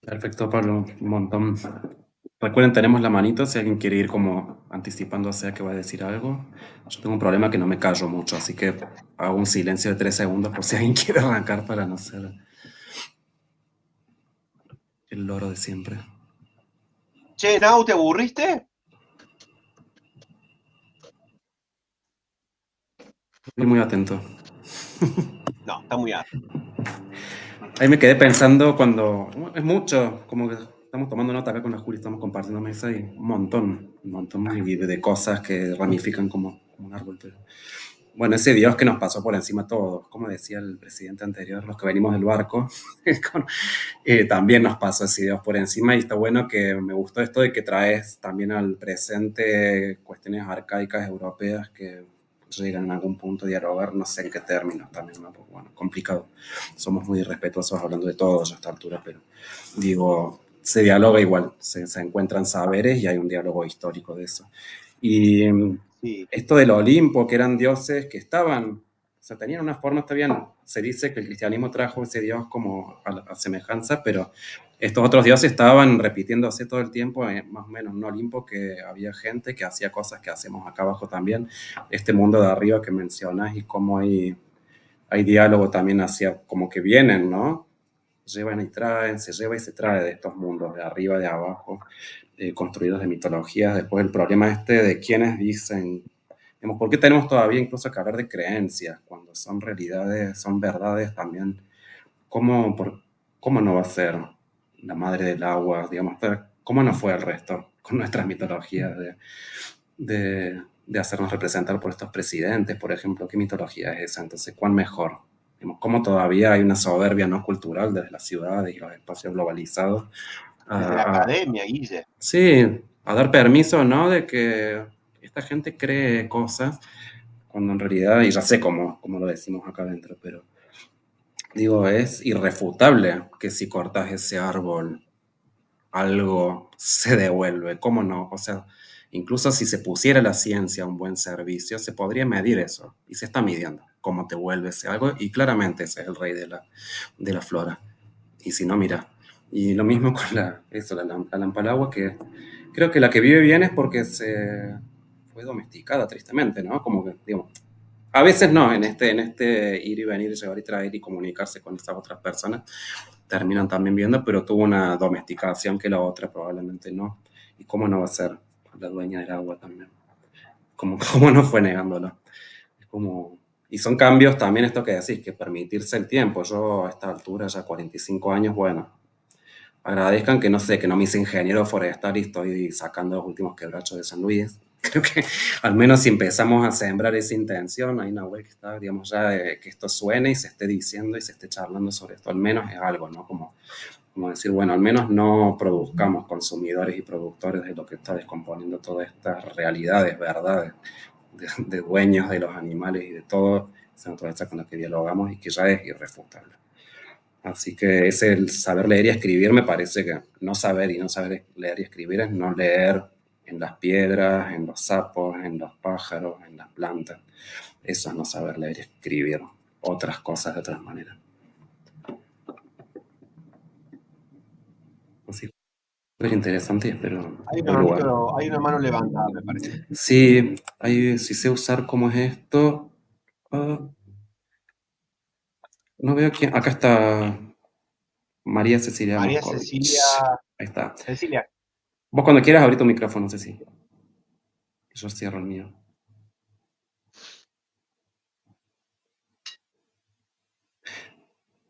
Perfecto, Pablo, un montón. Recuerden, tenemos la manito si alguien quiere ir como anticipándose a que va a decir algo. Yo tengo un problema que no me callo mucho, así que hago un silencio de 3 segundos por si alguien quiere arrancar para no ser el loro de siempre. Che, Nau, ¿te aburriste? Estoy muy atento. No, está muy atento. Ahí me quedé pensando cuando... Es mucho, como que estamos tomando nota acá con la Juli, estamos compartiendo mesa y un montón de cosas que ramifican como un árbol. Pero... Bueno, ese Dios que nos pasó por encima a todos, como decía el presidente anterior, los que venimos del barco, también nos pasó ese Dios por encima y está bueno que me gustó esto de que traes también al presente cuestiones arcaicas europeas que llegan en algún punto a dialogar, no sé en qué términos también, ¿no? Porque, bueno, complicado. Somos muy irrespetuosos hablando de todo a esta altura, pero digo, se dialoga igual, se encuentran saberes y hay un diálogo histórico de eso. Y Sí. esto del Olimpo, que eran dioses que estaban, o sea, tenían una forma, está bien, se dice que el cristianismo trajo ese dios como a semejanza, pero estos otros dioses estaban repitiéndose todo el tiempo, más o menos en un Olimpo que había gente que hacía cosas que hacemos acá abajo también, este mundo de arriba que mencionas y cómo hay diálogo también hacia, como que vienen, ¿no? Llevan y traen, se lleva y se trae de estos mundos, de arriba, de abajo, construidos de mitologías. Después el problema de quienes dicen, digamos, ¿por qué tenemos todavía incluso que hablar de creencias cuando son realidades, son verdades también? ¿Cómo no va a ser la madre del agua, digamos, cómo no fue el resto con nuestras mitologías de hacernos representar por estos presidentes, por ejemplo? ¿Qué mitología es esa? Entonces, ¿cuán mejor? Digamos, cómo todavía hay una soberbia no cultural desde las ciudades y los espacios globalizados. Desde la a- a- academia, Guille. sí, a dar permiso, ¿no? De que esta gente cree cosas, cuando en realidad, y ya sé cómo lo decimos acá adentro, pero digo, es irrefutable que si cortas ese árbol, algo se devuelve. ¿Cómo no? O sea, incluso si se pusiera la ciencia a un buen servicio, se podría medir eso. Y se está midiendo cómo te vuelve ese algo. Y claramente ese es el rey de la flora. Y si no, mira. Y lo mismo con la lampalagua, que creo que la que vive bien es porque se fue domesticada, tristemente, ¿no? Como que, digo, a veces no, en este ir y venir, llevar y traer y comunicarse con esas otras personas, terminan también viendo, pero tuvo una domesticación que la otra probablemente no. ¿Y cómo no va a ser la dueña del agua también? ¿Cómo no fue negándolo? Es como... Y son cambios también esto que decís, que permitirse el tiempo. Yo a esta altura, ya 45 años, bueno, agradezcan que no sé, que no me hice ingeniero forestal y estoy sacando los últimos quebrachos de San Luis. Creo que al menos si empezamos a sembrar esa intención, hay una web que está, digamos, ya de que esto suene y se esté diciendo y se esté charlando sobre esto, al menos es algo, ¿no? Como decir, bueno, al menos no produzcamos consumidores y productores de lo que está descomponiendo todas estas realidades, verdades, de dueños de los animales y de todo, esa naturaleza con la que dialogamos y que ya es irrefutable. Así que ese el saber leer y escribir me parece que no saber y no saber leer y escribir es no leer en las piedras, en los sapos, en los pájaros, en las plantas. Eso es no saber leer y escribir otras cosas de otras maneras. Así que súper interesante y espero el lugar. Hay una mano levantada, me parece. Sí, sí sé usar cómo es esto. Ah, no veo quién. Acá está María Cecilia María Cecilia, Moscovich. Ahí está. Cecilia, Vos cuando quieras abrir tu micrófono, Ceci. Yo cierro el mío.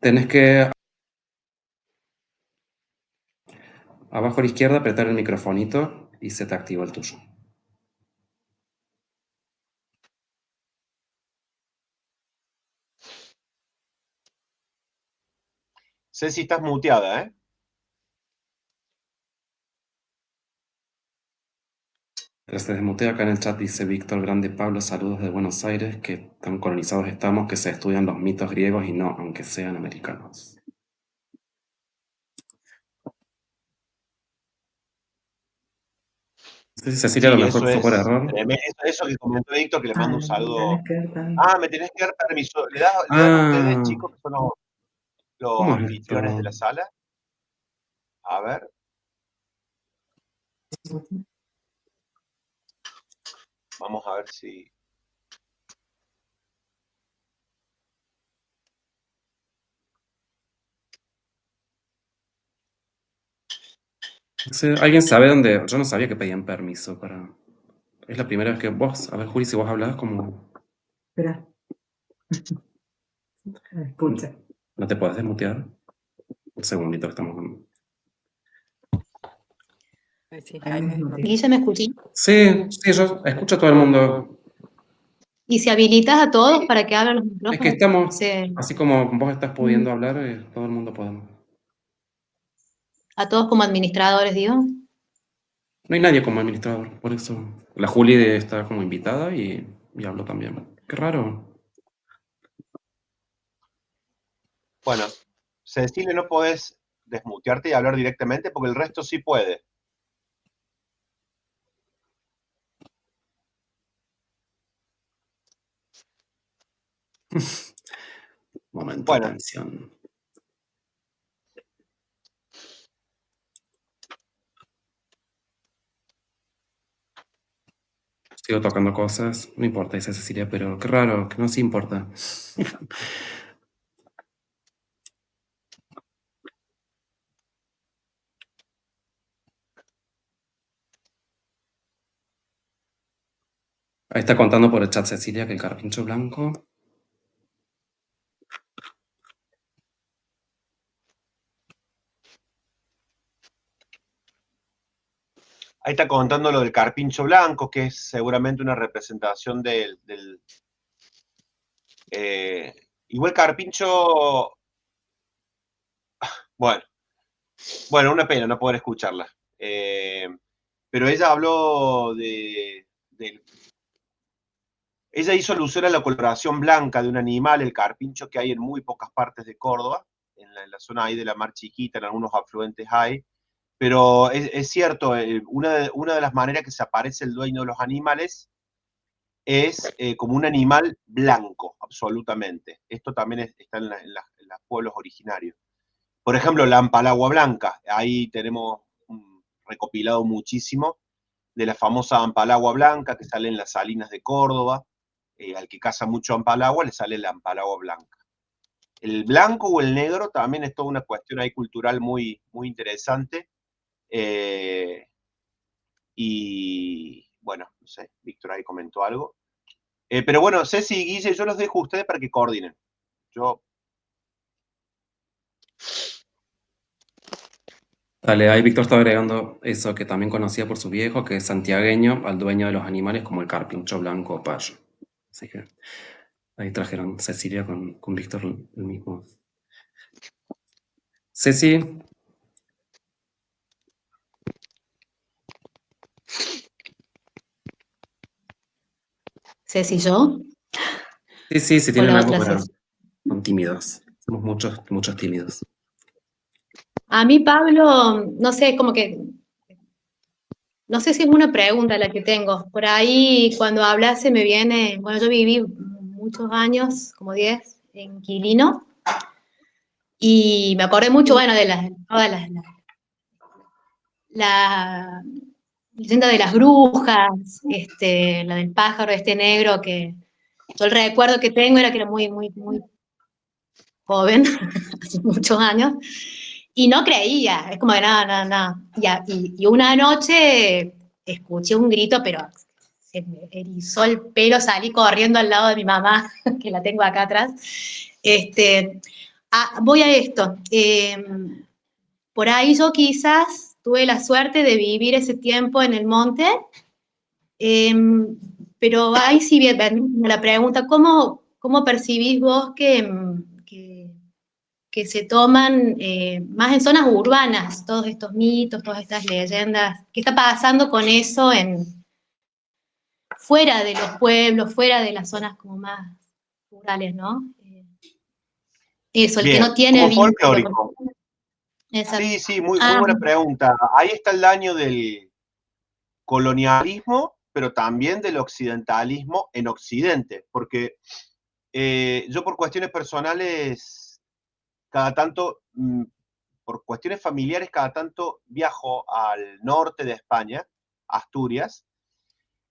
Tenés que abajo a la izquierda apretar el microfonito y se te activa el tuyo. Ceci, estás muteada, ¿eh? Mientras se desmutea acá en el chat dice Víctor Grande Pablo, saludos de Buenos Aires, que tan colonizados estamos que se estudian los mitos griegos y no, aunque sean americanos. No sé si Cecilia a lo Sí, mejor eso fue por es error. tremendo. Eso que comentó Víctor, que le mando un saludo. Tenés que ver también. Ah, me tenés que dar permiso. ¿Le dan ustedes, Ah, chicos, que son los ¿cómo es anfitriones de esto? la sala? A ver, vamos a ver si... ¿Alguien sabe dónde? Yo no sabía que pedían permiso para... Es la primera vez que vos... A ver, Juli, si vos hablás como... Espera. Escucha. ¿No te podés desmutear? Un segundito que estamos... Ahí mismo. Guille, ¿me escuchás? Sí, sí, yo escucho a todo el mundo. Y si habilitas a todos para que abran los Es que micrófonos, estamos, se- así como vos estás pudiendo hablar, todo el mundo podemos. a todos como administradores, digo. No hay nadie como administrador, por eso. La Juli está como invitada y hablo también. Qué raro. Bueno, Cecilia, no podés desmutearte y hablar directamente porque el resto sí puede. Momento de Bueno, tensión. Sigo tocando cosas, no importa, dice Cecilia, pero qué raro, que no sí importa. Ahí está contando por el chat Cecilia que el carpincho blanco. ahí está contando lo del carpincho blanco, que es seguramente una representación Igual Carpincho, bueno, una pena no poder escucharla. Pero ella habló ella hizo alusión a la coloración blanca de un animal, el carpincho, que hay en muy pocas partes de Córdoba, en la zona ahí de la Mar Chiquita, en algunos afluentes hay. Pero es cierto, una de las maneras que se aparece el dueño de los animales es como un animal blanco, absolutamente. Esto también está en los pueblos originarios. Por ejemplo, la ampalagua blanca, ahí tenemos recopilado muchísimo de la famosa ampalagua blanca que sale en las salinas de Córdoba. Al que caza mucho ampalagua le sale la ampalagua blanca. El blanco o el negro también es toda una cuestión ahí cultural muy, muy interesante. Y bueno, no sé, Víctor ahí comentó algo. Pero bueno, Ceci y Guille, yo los dejo a ustedes para que coordinen. Yo... Dale, ahí Víctor está agregando eso que también conocía por su viejo, que es santiagueño, al dueño de los animales como el carpincho blanco o payo. Así que ahí trajeron Cecilia con Víctor el mismo. Ceci, Ceci, ¿yo? sí, si O tienen la algo otra para... Ceci. Son tímidos. Somos muchos tímidos. A mí, Pablo, no sé, como que, no sé si es una pregunta la que tengo. Por ahí, cuando hablas, se me viene, bueno, yo viví muchos años, como 10, en Quilino, y me acordé mucho, bueno, de todas la leyenda de las brujas, la del pájaro este negro, que yo el recuerdo que tengo era que era muy, muy, muy joven, hace muchos años, y no creía, es como que no, no, no. Y una noche escuché un grito, pero se me erizó el pelo, salí corriendo al lado de mi mamá, que la tengo acá atrás. Voy a esto. Por ahí yo quizás tuve la suerte de vivir ese tiempo en el monte, eh, pero ahí sí viene la pregunta, ¿cómo percibís vos que se toman más en zonas urbanas todos estos mitos, todas estas leyendas? ¿Qué está pasando con eso fuera de los pueblos, fuera de las zonas como más rurales, ¿no? Eso, el que no Bien, tiene como vínculo folclórico. con... Exacto. Sí, muy, muy Ah, buena pregunta. Ahí está el daño del colonialismo, pero también del occidentalismo en Occidente, porque yo por cuestiones personales, cada tanto, por cuestiones familiares, cada tanto viajo al norte de España, Asturias,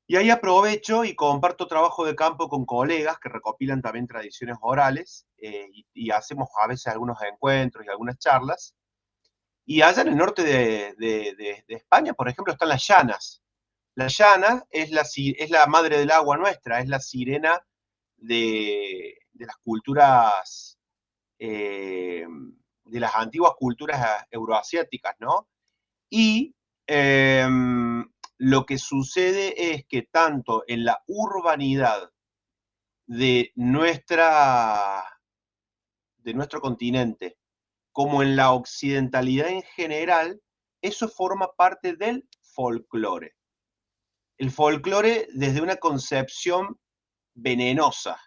y ahí aprovecho y comparto trabajo de campo con colegas que recopilan también tradiciones orales, y hacemos a veces algunos encuentros y algunas charlas. Y allá en el norte de España, por ejemplo, están las llanas. La llana es la madre del agua nuestra, es la sirena de las culturas, de las antiguas culturas euroasiáticas, ¿no? Y lo que sucede es que tanto en la urbanidad de, de nuestro continente como en la occidentalidad en general, eso forma parte del folclore. El folclore desde una concepción venenosa.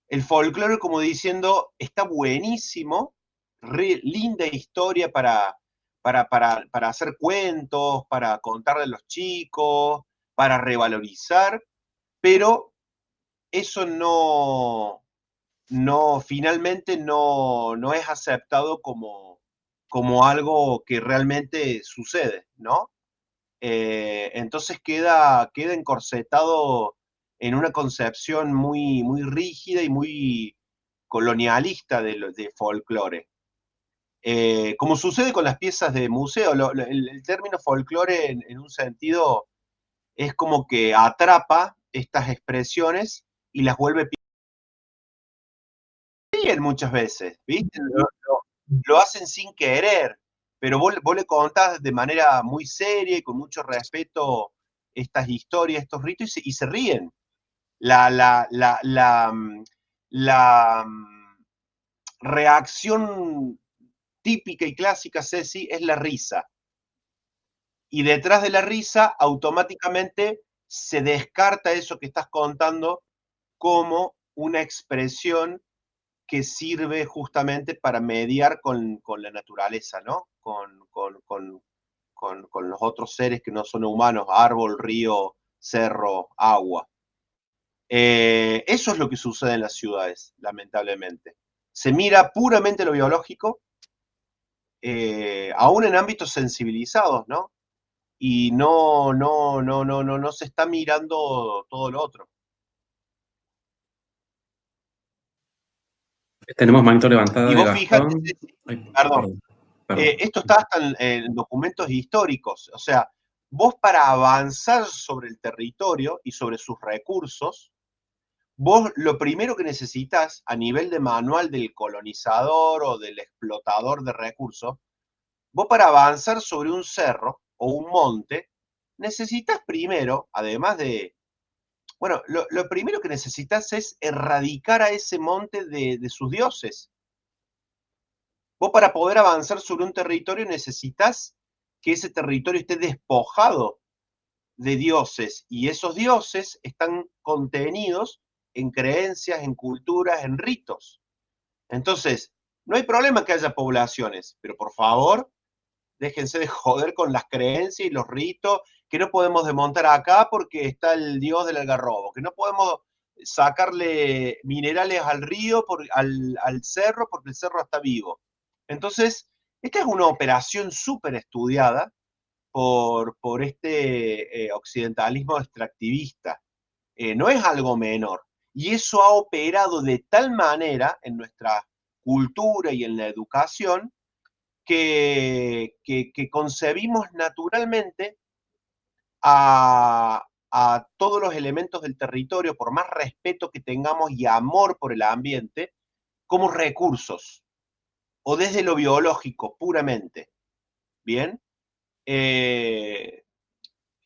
El folclore como diciendo, está buenísimo, linda historia para hacer cuentos, para contarle a los chicos, para revalorizar, pero eso finalmente no es aceptado como algo que realmente sucede, ¿no? Entonces queda encorsetado en una concepción muy, muy rígida y muy colonialista de folclore. Como sucede con las piezas de museo, el término folclore en un sentido es como que atrapa estas expresiones y las vuelve bien muchas veces, ¿viste? Lo hacen sin querer, pero vos le contás de manera muy seria y con mucho respeto estas historias, estos ritos, y se ríen. La la reacción típica y clásica, Ceci, es la risa. Y detrás de la risa, automáticamente se descarta eso que estás contando como una expresión que sirve justamente para mediar con la naturaleza, ¿no? Con los otros seres que no son humanos, árbol, río, cerro, agua. Eso es lo que sucede en las ciudades, lamentablemente. Se mira puramente lo biológico, aún en ámbitos sensibilizados, ¿no? Y no se está mirando todo lo otro. Tenemos manito levantada Y de vos fíjate, Gastón. Ay, perdón, perdón. esto está hasta en documentos históricos, o sea, vos para avanzar sobre el territorio y sobre sus recursos, vos lo primero que necesitas a nivel de manual del colonizador o del explotador de recursos, vos para avanzar sobre un cerro o un monte, necesitas primero, además de, bueno, lo primero que necesitas es erradicar a ese monte de sus dioses. Vos para poder avanzar sobre un territorio necesitas que ese territorio esté despojado de dioses, y esos dioses están contenidos en creencias, en culturas, en ritos. Entonces, no hay problema que haya poblaciones, pero por favor, déjense de joder con las creencias y los ritos, que no podemos desmontar acá porque está el dios del algarrobo, que no podemos sacarle minerales al río, al cerro, porque el cerro está vivo. Entonces, esta es una operación súper estudiada por este occidentalismo extractivista. No es algo menor. Y eso ha operado de tal manera en nuestra cultura y en la educación que concebimos naturalmente a todos los elementos del territorio, por más respeto que tengamos y amor por el ambiente, como recursos, o desde lo biológico puramente. ¿Bien?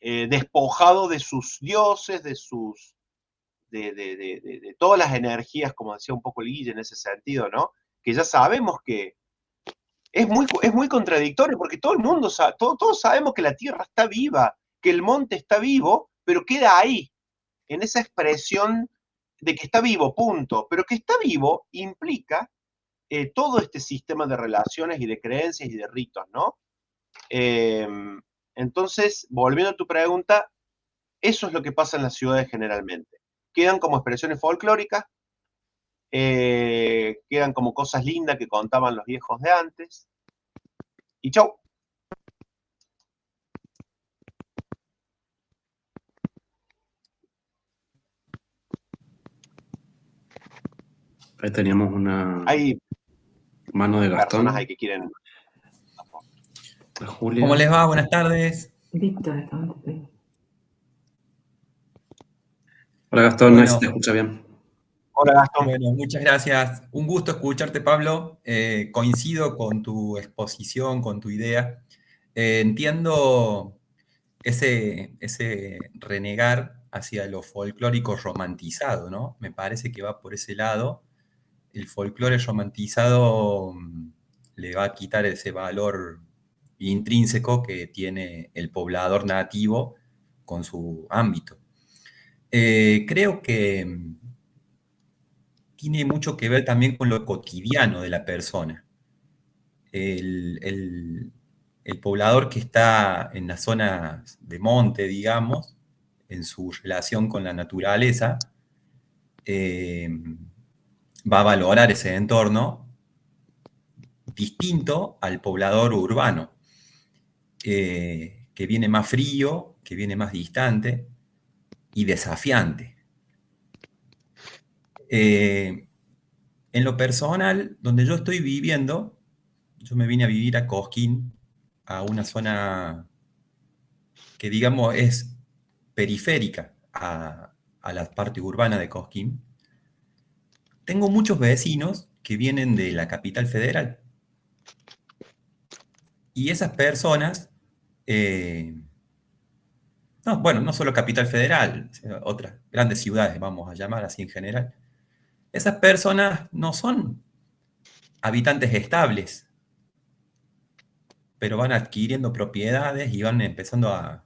Despojado de sus dioses, de todas las energías, como decía un poco el Guille en ese sentido, ¿no? Que ya sabemos que es muy contradictorio, porque todo el mundo sabe, todos sabemos que la Tierra está viva, que el monte está vivo, pero queda ahí, en esa expresión de que está vivo, punto. Pero que está vivo implica todo este sistema de relaciones y de creencias y de ritos, ¿no? Entonces, volviendo a tu pregunta, eso es lo que pasa en las ciudades generalmente. Quedan como expresiones folclóricas, quedan como cosas lindas que contaban los viejos de antes, y chau. Ahí teníamos una Hay mano de Gastón. personas ahí que quieren... La Julia. ¿Cómo les va? Buenas tardes. Hola Gastón, Bueno. no te escucha bien. Hola Gastón. Bueno, muchas gracias. Un gusto escucharte, Pablo. Coincido con tu exposición, con tu idea. Entiendo ese renegar hacia lo folclórico romantizado, ¿no? Me parece que va por ese lado. El folclore romantizado le va a quitar ese valor intrínseco que tiene el poblador nativo con su ámbito. Creo que tiene mucho que ver también con lo cotidiano de la persona. El poblador que está en las zonas de monte, digamos, en su relación con la naturaleza, va a valorar ese entorno distinto al poblador urbano, que viene más frío, que viene más distante y desafiante. En lo personal, donde yo estoy viviendo, yo me vine a vivir a Cosquín, a una zona que digamos es periférica a la parte urbana de Cosquín. Tengo muchos vecinos que vienen de la capital federal. Y esas personas, no solo capital federal, otras grandes ciudades, vamos a llamar así en general, esas personas no son habitantes estables, pero van adquiriendo propiedades y van empezando a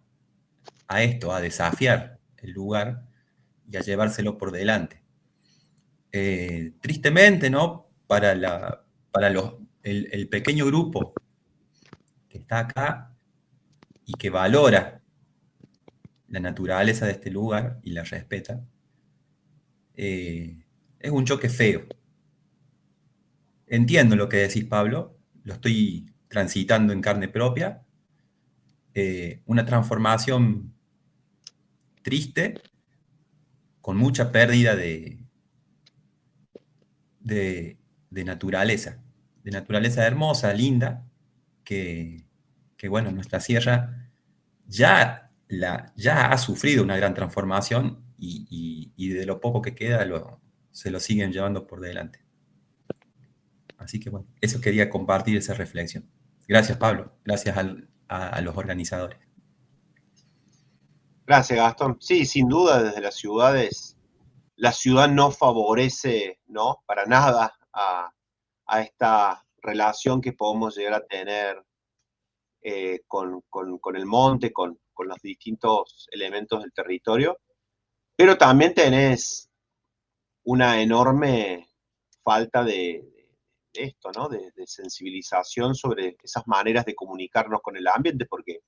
desafiar el lugar y a llevárselo por delante. Tristemente, ¿no? Para el pequeño grupo que está acá y que valora la naturaleza de este lugar y la respeta, es un choque feo. Entiendo lo que decís, Pablo, lo estoy transitando en carne propia. Una transformación triste, con mucha pérdida de naturaleza hermosa, linda, que bueno, nuestra sierra ya ha sufrido una gran transformación y de lo poco que queda se lo siguen llevando por delante. Así que bueno, eso quería compartir, esa reflexión. Gracias, Pablo. Gracias a los organizadores. Gracias, Gastón. Sí, sin duda, desde las ciudades, la ciudad no favorece, ¿no? Para nada a esta relación que podemos llegar a tener con el monte, con los distintos elementos del territorio, pero también tenés una enorme falta de esto, ¿no? De sensibilización sobre esas maneras de comunicarnos con el ambiente, porque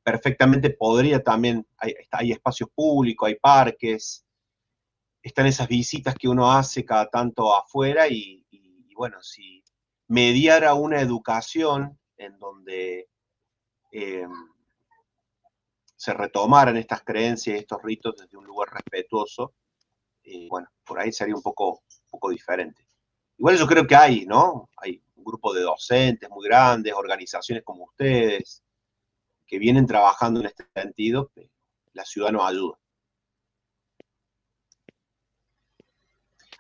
perfectamente podría también, hay espacios públicos, hay parques, están esas visitas que uno hace cada tanto afuera y bueno, si mediara una educación en donde se retomaran estas creencias y estos ritos desde un lugar respetuoso, bueno, por ahí sería un poco diferente. Igual yo creo que hay, ¿no? Hay un grupo de docentes muy grandes, organizaciones como ustedes, que vienen trabajando en este sentido, la ciudad nos ayuda.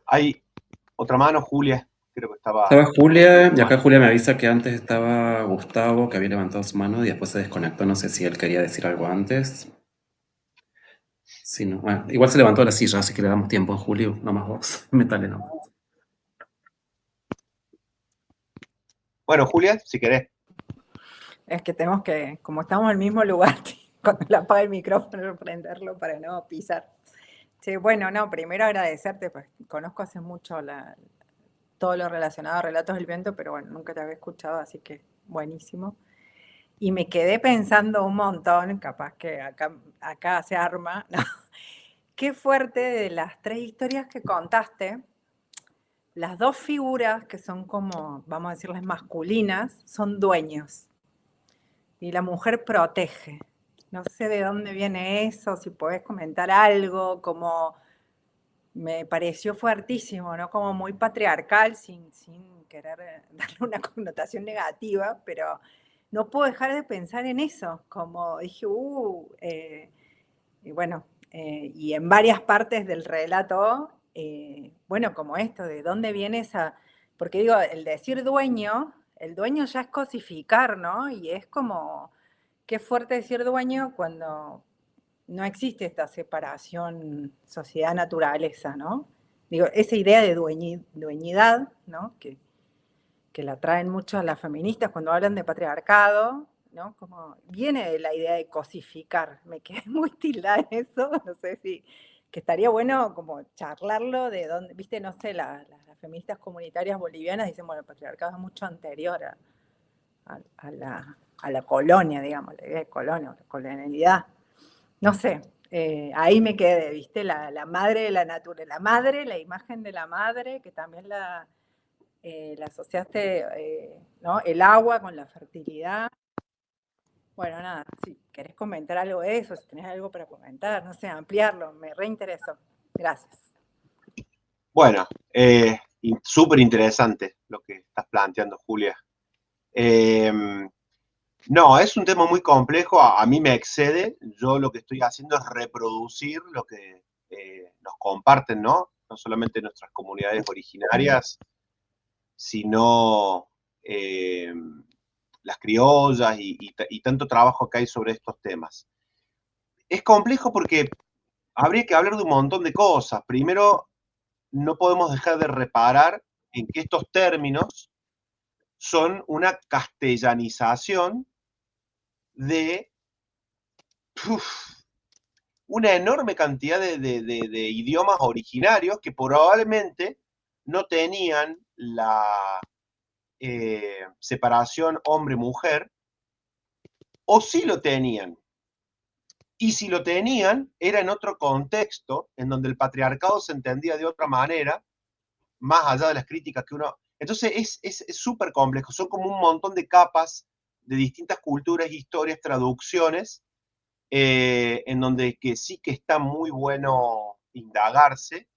Hay otra mano, Julia, creo que estaba Julia, y acá Julia me avisa que antes estaba Gustavo, que había levantado su mano y después se desconectó. No sé si él quería decir algo antes. Sí, no. Bueno, igual se levantó de la silla, así que le damos tiempo a Julio. No más vos. Metale nomás. Bueno, Julia, si querés. Es que tenemos que, como estamos en el mismo lugar, cuando le apaga el micrófono, prenderlo para no pisar. Sí, bueno, no, primero agradecerte, pues conozco hace mucho todo lo relacionado a Relatos del Viento, pero bueno, nunca te había escuchado, así que buenísimo. Y me quedé pensando un montón, capaz que acá se arma, ¿no? Qué fuerte de las 3 historias que contaste, las 2 figuras que son como, vamos a decirles masculinas, son dueños. Y la mujer protege. No sé de dónde viene eso, si podés comentar algo, como me pareció fuertísimo, ¿no? Como muy patriarcal, sin querer darle una connotación negativa, pero no puedo dejar de pensar en eso, como dije, y bueno, y en varias partes del relato, bueno, como esto, de dónde viene esa, porque digo, el decir dueño, el dueño ya es cosificar, ¿no? Y es como, qué fuerte decir dueño cuando no existe esta separación sociedad-naturaleza, ¿no? Digo, esa idea de dueñidad, ¿no? Que la traen mucho las feministas cuando hablan de patriarcado, ¿no? Como viene de la idea de cosificar. Me quedé muy tildada en eso, no sé si, que estaría bueno como charlarlo de dónde, viste, no sé, las feministas comunitarias bolivianas dicen, bueno, el patriarcado es mucho anterior a la colonia, digamos, la idea de colonia, la colonialidad. No sé, ahí me quedé, viste, la madre de la naturaleza, la madre, la imagen de la madre, que también la asociaste, ¿no? El agua con la fertilidad. Bueno, nada, si querés comentar algo de eso, si tenés algo para comentar, no sé, ampliarlo, me reinteresó. Gracias. Bueno, súper interesante lo que estás planteando, Julia. No, es un tema muy complejo, a mí me excede. Yo lo que estoy haciendo es reproducir lo que nos comparten, ¿no? No solamente nuestras comunidades originarias, sino las criollas y tanto trabajo que hay sobre estos temas. Es complejo porque habría que hablar de un montón de cosas. Primero, no podemos dejar de reparar en que estos términos son una castellanización de una enorme cantidad de idiomas originarios que probablemente no tenían la separación hombre-mujer, o sí lo tenían. Y si lo tenían, era en otro contexto, en donde el patriarcado se entendía de otra manera, más allá de las críticas que uno... Entonces es súper complejo, son como un montón de capas de distintas culturas, historias, traducciones, en donde que sí que está muy bueno indagarse,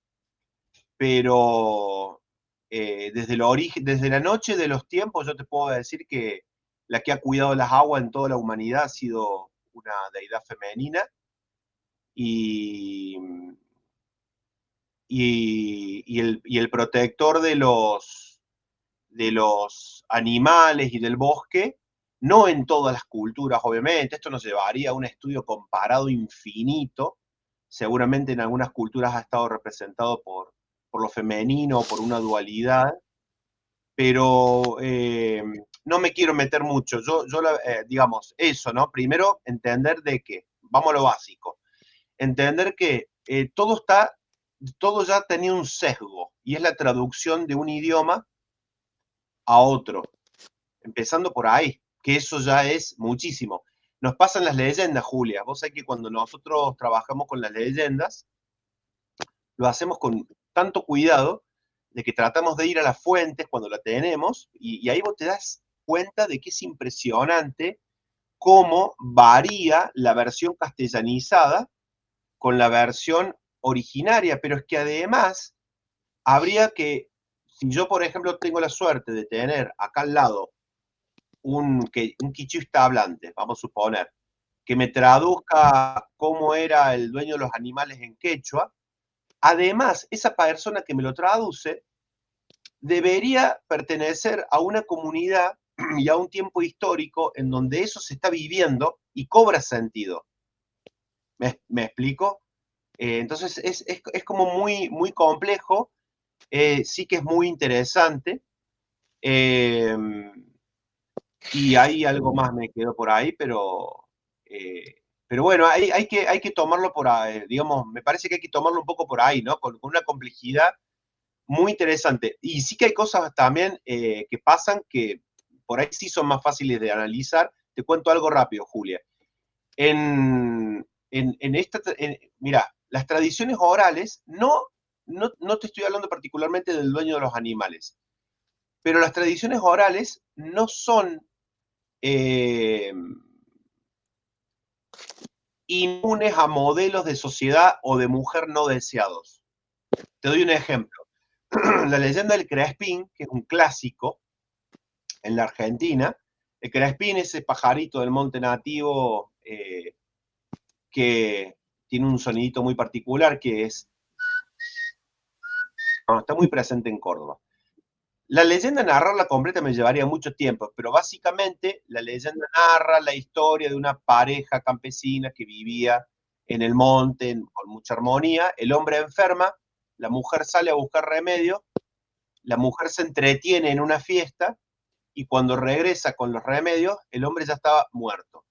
pero desde el origen, desde la noche de los tiempos, yo te puedo decir que la que ha cuidado las aguas en toda la humanidad ha sido una deidad femenina, y el protector de los animales y del bosque, no en todas las culturas, obviamente, esto nos llevaría a un estudio comparado infinito, seguramente en algunas culturas ha estado representado por lo femenino, por una dualidad, pero no me quiero meter mucho, digamos, eso, ¿no? Primero, entender de que, vamos a lo básico, entender que todo ya tenía un sesgo, y es la traducción de un idioma a otro, empezando por ahí, que eso ya es muchísimo. Nos pasan las leyendas, Julia. Vos sabés que cuando nosotros trabajamos con las leyendas, lo hacemos con tanto cuidado de que tratamos de ir a las fuentes cuando la tenemos, y ahí vos te das cuenta de que es impresionante cómo varía la versión castellanizada con la versión originaria, pero es que además habría que, si yo por ejemplo tengo la suerte de tener acá al lado un quichuista hablante, vamos a suponer, que me traduzca cómo era el dueño de los animales en quechua, además esa persona que me lo traduce debería pertenecer a una comunidad y a un tiempo histórico en donde eso se está viviendo y cobra sentido. ¿Me explico? Entonces es como muy, muy complejo, sí que es muy interesante, y hay algo más me quedó por ahí, pero bueno, hay que tomarlo por ahí, digamos, me parece que hay que tomarlo un poco por ahí, ¿no? Con una complejidad muy interesante. Y sí que hay cosas también que pasan que por ahí sí son más fáciles de analizar. Te cuento algo rápido, Julia. Mira, las tradiciones orales, no te estoy hablando particularmente del dueño de los animales, pero las tradiciones orales no son inmunes a modelos de sociedad o de mujer no deseados. Te doy un ejemplo. La leyenda del Crespín, que es un clásico en la Argentina. El Crespín es ese pajarito del monte nativo que tiene un sonidito muy particular, que está muy presente en Córdoba. La leyenda, narrarla completa me llevaría mucho tiempo, pero básicamente la leyenda narra la historia de una pareja campesina que vivía en el monte con mucha armonía. El hombre enferma, la mujer sale a buscar remedio, la mujer se entretiene en una fiesta, y cuando regresa con los remedios, el hombre ya estaba muerto.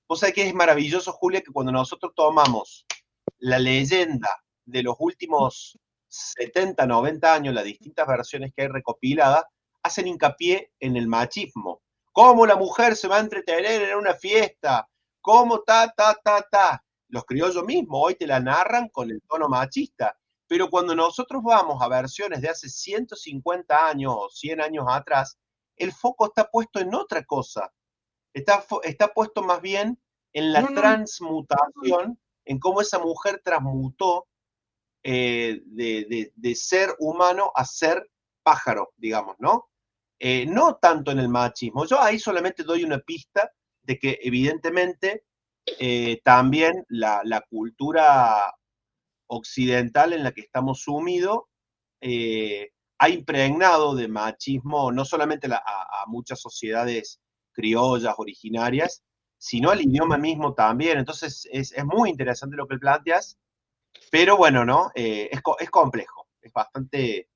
Vos sabés que es maravilloso, Julia, que cuando nosotros tomamos la leyenda de los últimos 70, 90 años, las distintas versiones que hay recopiladas, hacen hincapié en el machismo. ¿Cómo la mujer se va a entretener en una fiesta? ¿Cómo ta? Los criollos mismos hoy te la narran con el tono machista. Pero cuando nosotros vamos a versiones de hace 150 años o 100 años atrás, el foco está puesto en otra cosa. Está puesto más bien en la transmutación, en cómo esa mujer transmutó de ser humano a ser pájaro, digamos, ¿no? No tanto en el machismo. Yo ahí solamente doy una pista de que evidentemente también la cultura occidental en la que estamos sumidos ha impregnado de machismo no solamente a muchas sociedades criollas, originarias, sino al idioma mismo también. Entonces es muy interesante lo que planteas, pero bueno, ¿no? Es complejo. Es bastante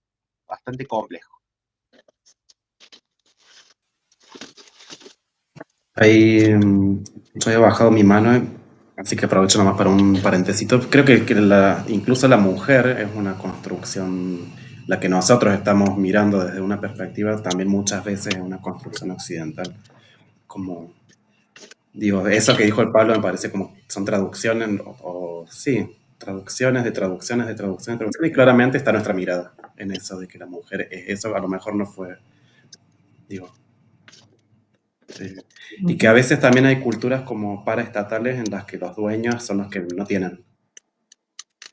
complejo. Ahí yo he bajado mi mano, así que aprovecho nomás para un parentecito. Creo que incluso la mujer es una construcción, la que nosotros estamos mirando desde una perspectiva, también muchas veces es una construcción occidental. Como, digo, eso que dijo el Pablo me parece como son traducciones, sí, traducciones de traducciones de traducciones de traducciones, y claramente está nuestra mirada en eso de que la mujer es eso, a lo mejor no fue, digo. Y que a veces también hay culturas como paraestatales en las que los dueños son los que no tienen.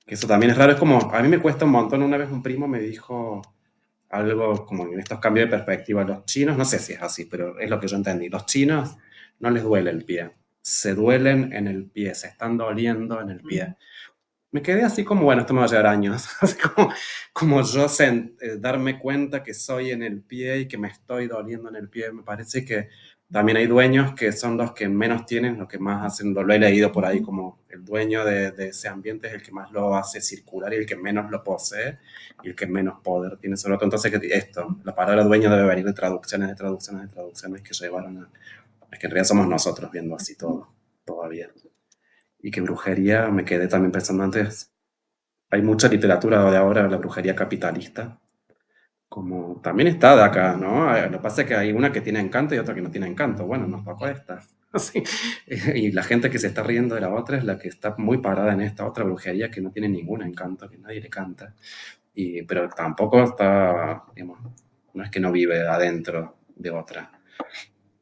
Que eso también es raro. Es como, a mí me cuesta un montón. Una vez un primo me dijo algo como en estos cambios de perspectiva. Los chinos, no sé si es así, pero es lo que yo entendí. Los chinos no les duele el pie. Se duelen en el pie, se están doliendo en el pie. Me quedé así como, bueno, esto me va a llevar años. Así como yo darme cuenta que soy en el pie y que me estoy doliendo en el pie. Me parece que también hay dueños que son los que menos tienen, los que más hacen, lo he leído por ahí, como el dueño de ese ambiente es el que más lo hace circular y el que menos lo posee y el que menos poder tiene sobre otro. Entonces, la palabra dueño debe venir de traducciones, de traducciones, de traducciones que llevaron a... Es que en realidad somos nosotros viendo así todo, todavía. Y que brujería, me quedé también pensando antes, hay mucha literatura de ahora, la brujería capitalista, como también está de acá, ¿no? Lo que pasa es que hay una que tiene encanto y otra que no tiene encanto. Bueno, nos tocó esta. Así. Y la gente que se está riendo de la otra es la que está muy parada en esta otra brujería que no tiene ningún encanto, que nadie le canta. Pero tampoco está, digamos, no es que no vive adentro de otra.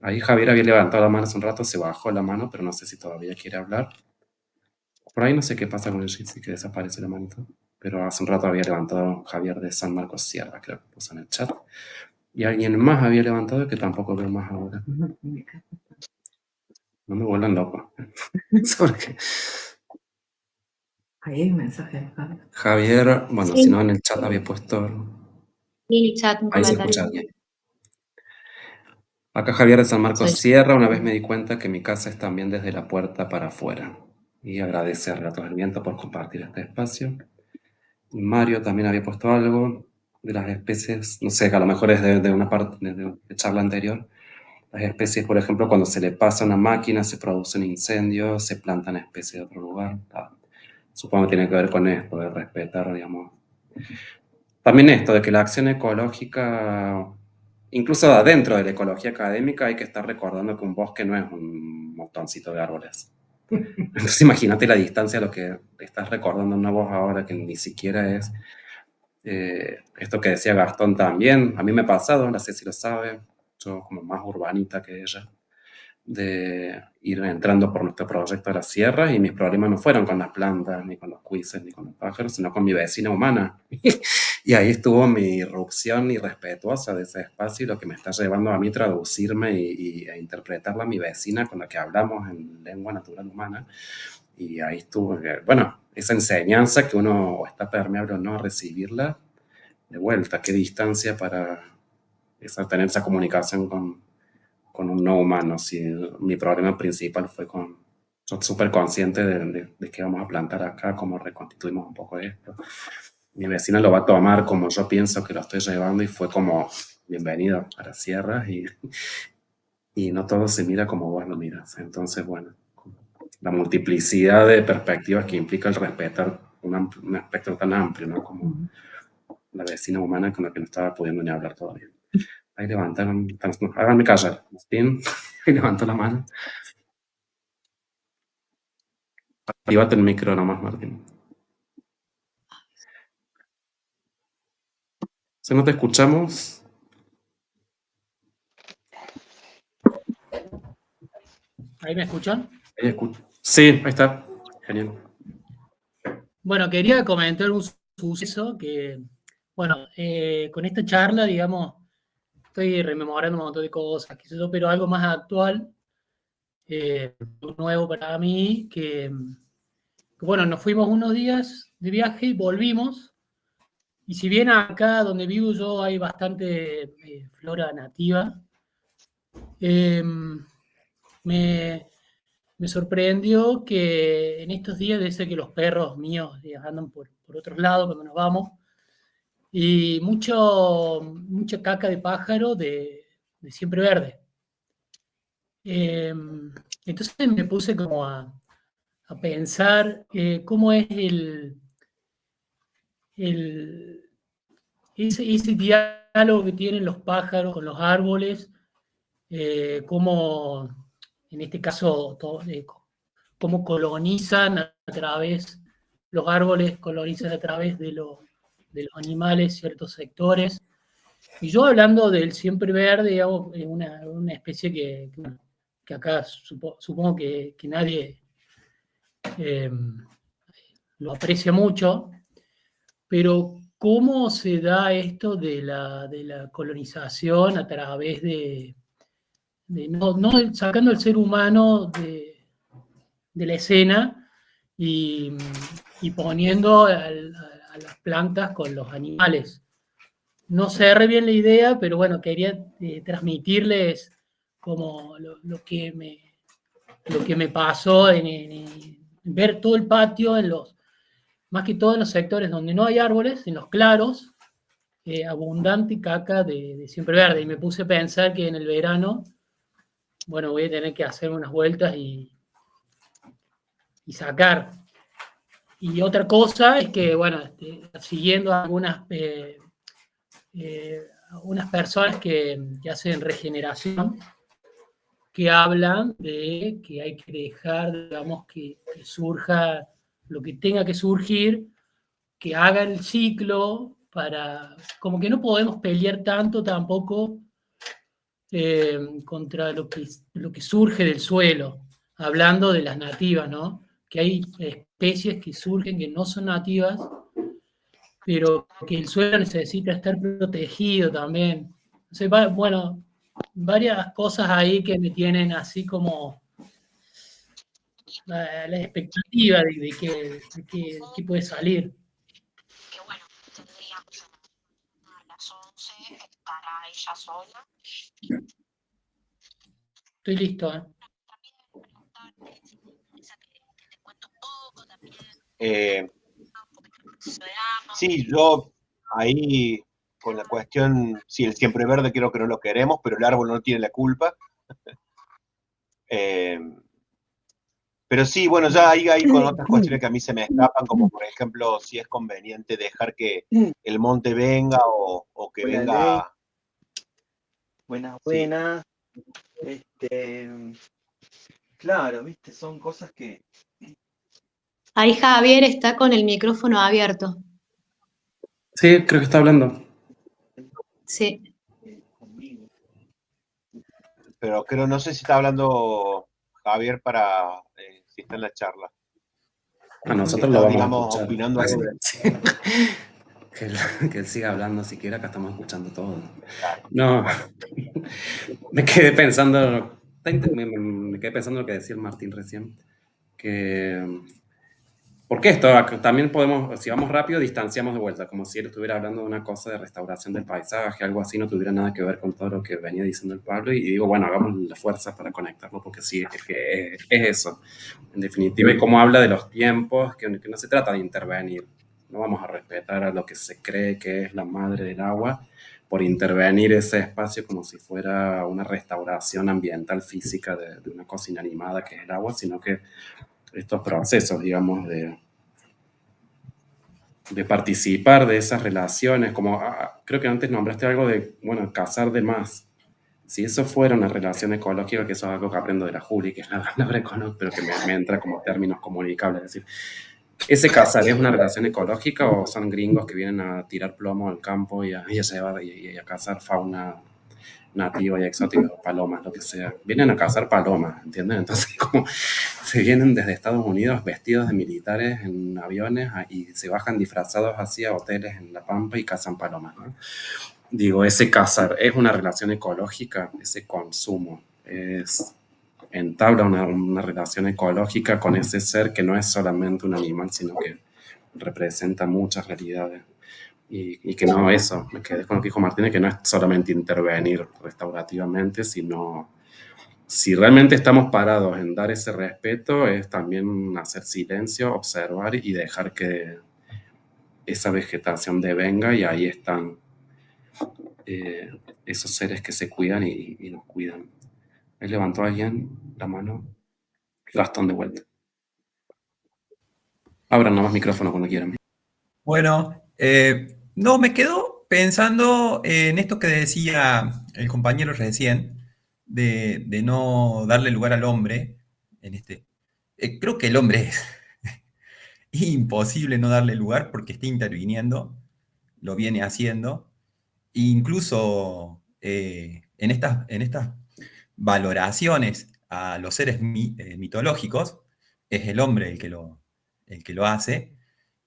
Ahí Javier había levantado la mano hace un rato, se bajó la mano, pero no sé si todavía quiere hablar. Por ahí no sé qué pasa con el Jitsi, que desaparece la manito. Pero hace un rato había levantado Javier de San Marcos Sierra, creo que puso en el chat. Y alguien más había levantado que tampoco veo más ahora. No me vuelvan loco. Ahí hay un mensaje de Javier. Javier, bueno, Sí. si no en el chat había puesto... Y chat, un Ahí se comentario. escucha bien. Acá Javier de San Marcos Soy- Sierra, una vez me di cuenta que mi casa es también desde la puerta para afuera. Y agradece a Relatos del Viento por compartir este espacio. Y Mario también había puesto algo de las especies, no sé, que a lo mejor es de una parte de charla anterior. Las especies, por ejemplo, cuando se le pasa a una máquina, se producen incendios, se plantan especies de otro lugar. Supongo que tiene que ver con esto, de respetar, digamos. También esto, de que la acción ecológica, incluso adentro de la ecología académica, hay que estar recordando que un bosque no es un montoncito de árboles. Entonces imagínate la distancia a lo que estás recordando una voz ahora, que ni siquiera es esto que decía Gastón también. A mí me ha pasado, no sé si lo sabe, yo como más urbanita que ella, de ir entrando por nuestro proyecto a las sierras y mis problemas no fueron con las plantas, ni con los cuises, ni con los pájaros, sino con mi vecina humana. Y ahí estuvo mi irrupción irrespetuosa de ese espacio y lo que me está llevando a mí traducirme e interpretarla a mi vecina con la que hablamos en lengua natural humana. Y ahí estuvo, bueno, esa enseñanza que uno o está permeable o no a recibirla, de vuelta, qué distancia para tener esa comunicación con un no humano. Si mi problema principal fue soy súper consciente de que vamos a plantar acá, cómo reconstituimos un poco esto. Mi vecina lo va a tomar como yo pienso que lo estoy llevando y fue como, bienvenido a las sierras y no todo se mira como vos lo miras. Entonces, bueno, la multiplicidad de perspectivas que implica el respetar un espectro tan amplio, ¿no? Como la vecina humana con la que no estaba pudiendo ni hablar todavía. Ahí levantaron, háganme callar, Martín, ahí levantó la mano. Activate el micro nomás, Martín. Si no te escuchamos... ¿Ahí me escuchan? Sí, ahí está. Genial. Bueno, quería comentar un suceso que, bueno, con esta charla, digamos, estoy rememorando un montón de cosas, qué sé yo, pero algo más actual, nuevo para mí, que, bueno, nos fuimos unos días de viaje y volvimos, y si bien acá donde vivo yo hay bastante flora nativa, me sorprendió que en estos días, desde que los perros míos andan por otros lados cuando nos vamos, y mucha caca de pájaro de siempre verde. Entonces me puse como a pensar cómo es ese diálogo que tienen los pájaros con los árboles, cómo, en este caso, cómo colonizan a través, los árboles colonizan a través de los animales ciertos sectores. Y yo hablando del siempre verde, digamos, una especie que acá supongo que nadie lo aprecia mucho, pero ¿cómo se da esto de la colonización a través de no sacando el ser humano de la escena y poniendo a las plantas con los animales? No cerré bien la idea, pero bueno, quería transmitirles como lo que me pasó en ver todo el patio, más que todo en los sectores donde no hay árboles, en los claros, abundante caca de siempre verde. Y me puse a pensar que en el verano, bueno, voy a tener que hacer unas vueltas y sacar. Y otra cosa es que, bueno, siguiendo a algunas personas que hacen regeneración, que hablan de que hay que dejar, digamos, que surja lo que tenga que surgir, que haga el ciclo, como que no podemos pelear tanto tampoco contra lo que surge del suelo, hablando de las nativas, ¿no? Que hay especies que surgen que no son nativas, pero que el suelo necesita estar protegido también. Entonces, bueno, varias cosas ahí que me tienen así como la expectativa de que puede salir. Que bueno, tendríamos a las 11 estará ella sola. Estoy listo, ¿eh? Sí, yo ahí con la cuestión, sí, el siempre verde creo que no lo queremos, pero el árbol no tiene la culpa. Pero sí, bueno, ya ahí con otras cuestiones que a mí se me escapan, como por ejemplo, si es conveniente dejar que el monte venga o que Buena venga... ley. Buenas. Claro, viste, son cosas que... Ahí Javier está con el micrófono abierto. Sí, creo que está hablando. Sí. Pero creo, no sé si está hablando Javier para si está en la charla. A nosotros Está, lo vamos digamos, a escuchar. opinando algo de... Sí. Que él siga hablando siquiera, acá estamos escuchando todo. No, me quedé pensando lo que decía el Martín recién, que porque esto también podemos, si vamos rápido, distanciamos de vuelta, como si él estuviera hablando de una cosa de restauración del paisaje, algo así, no tuviera nada que ver con todo lo que venía diciendo el Pablo, y digo, bueno, hagamos las fuerzas para conectarlo, porque sí, es eso. En definitiva, y cómo habla de los tiempos, que no se trata de intervenir, no vamos a respetar a lo que se cree que es la madre del agua, por intervenir ese espacio como si fuera una restauración ambiental física de una cosa inanimada que es el agua, sino que estos procesos, digamos, de participar de esas relaciones, como creo que antes nombraste algo de, bueno, cazar de más. Si eso fuera una relación ecológica, que eso es algo que aprendo de la Juli, que es la palabra ecológica, pero que me entra como términos comunicables, es decir, ¿ese cazar es una relación ecológica o son gringos que vienen a tirar plomo al campo y a cazar fauna nativa y exótica, palomas, lo que sea? Vienen a cazar palomas, ¿entienden? Entonces, como se vienen desde Estados Unidos vestidos de militares en aviones y se bajan disfrazados hacia hoteles en La Pampa y cazan palomas, ¿no? Digo, ese cazar es una relación ecológica, ese consumo entabla una relación ecológica con ese ser que no es solamente un animal, sino que representa muchas realidades. Y que no eso, me quedé con lo que dijo Martínez, que no es solamente intervenir restaurativamente, sino si realmente estamos parados en dar ese respeto, es también hacer silencio, observar y dejar que esa vegetación devenga y ahí están esos seres que se cuidan y nos cuidan. Ahí levantó alguien la mano. Gastón de vuelta. Abran nomás micrófono cuando quieran. Bueno, no, me quedo pensando en esto que decía el compañero recién, de no darle lugar al hombre. Creo que el hombre es imposible no darle lugar porque está interviniendo, lo viene haciendo. E incluso en estas valoraciones a los seres mitológicos, es el hombre el que lo hace.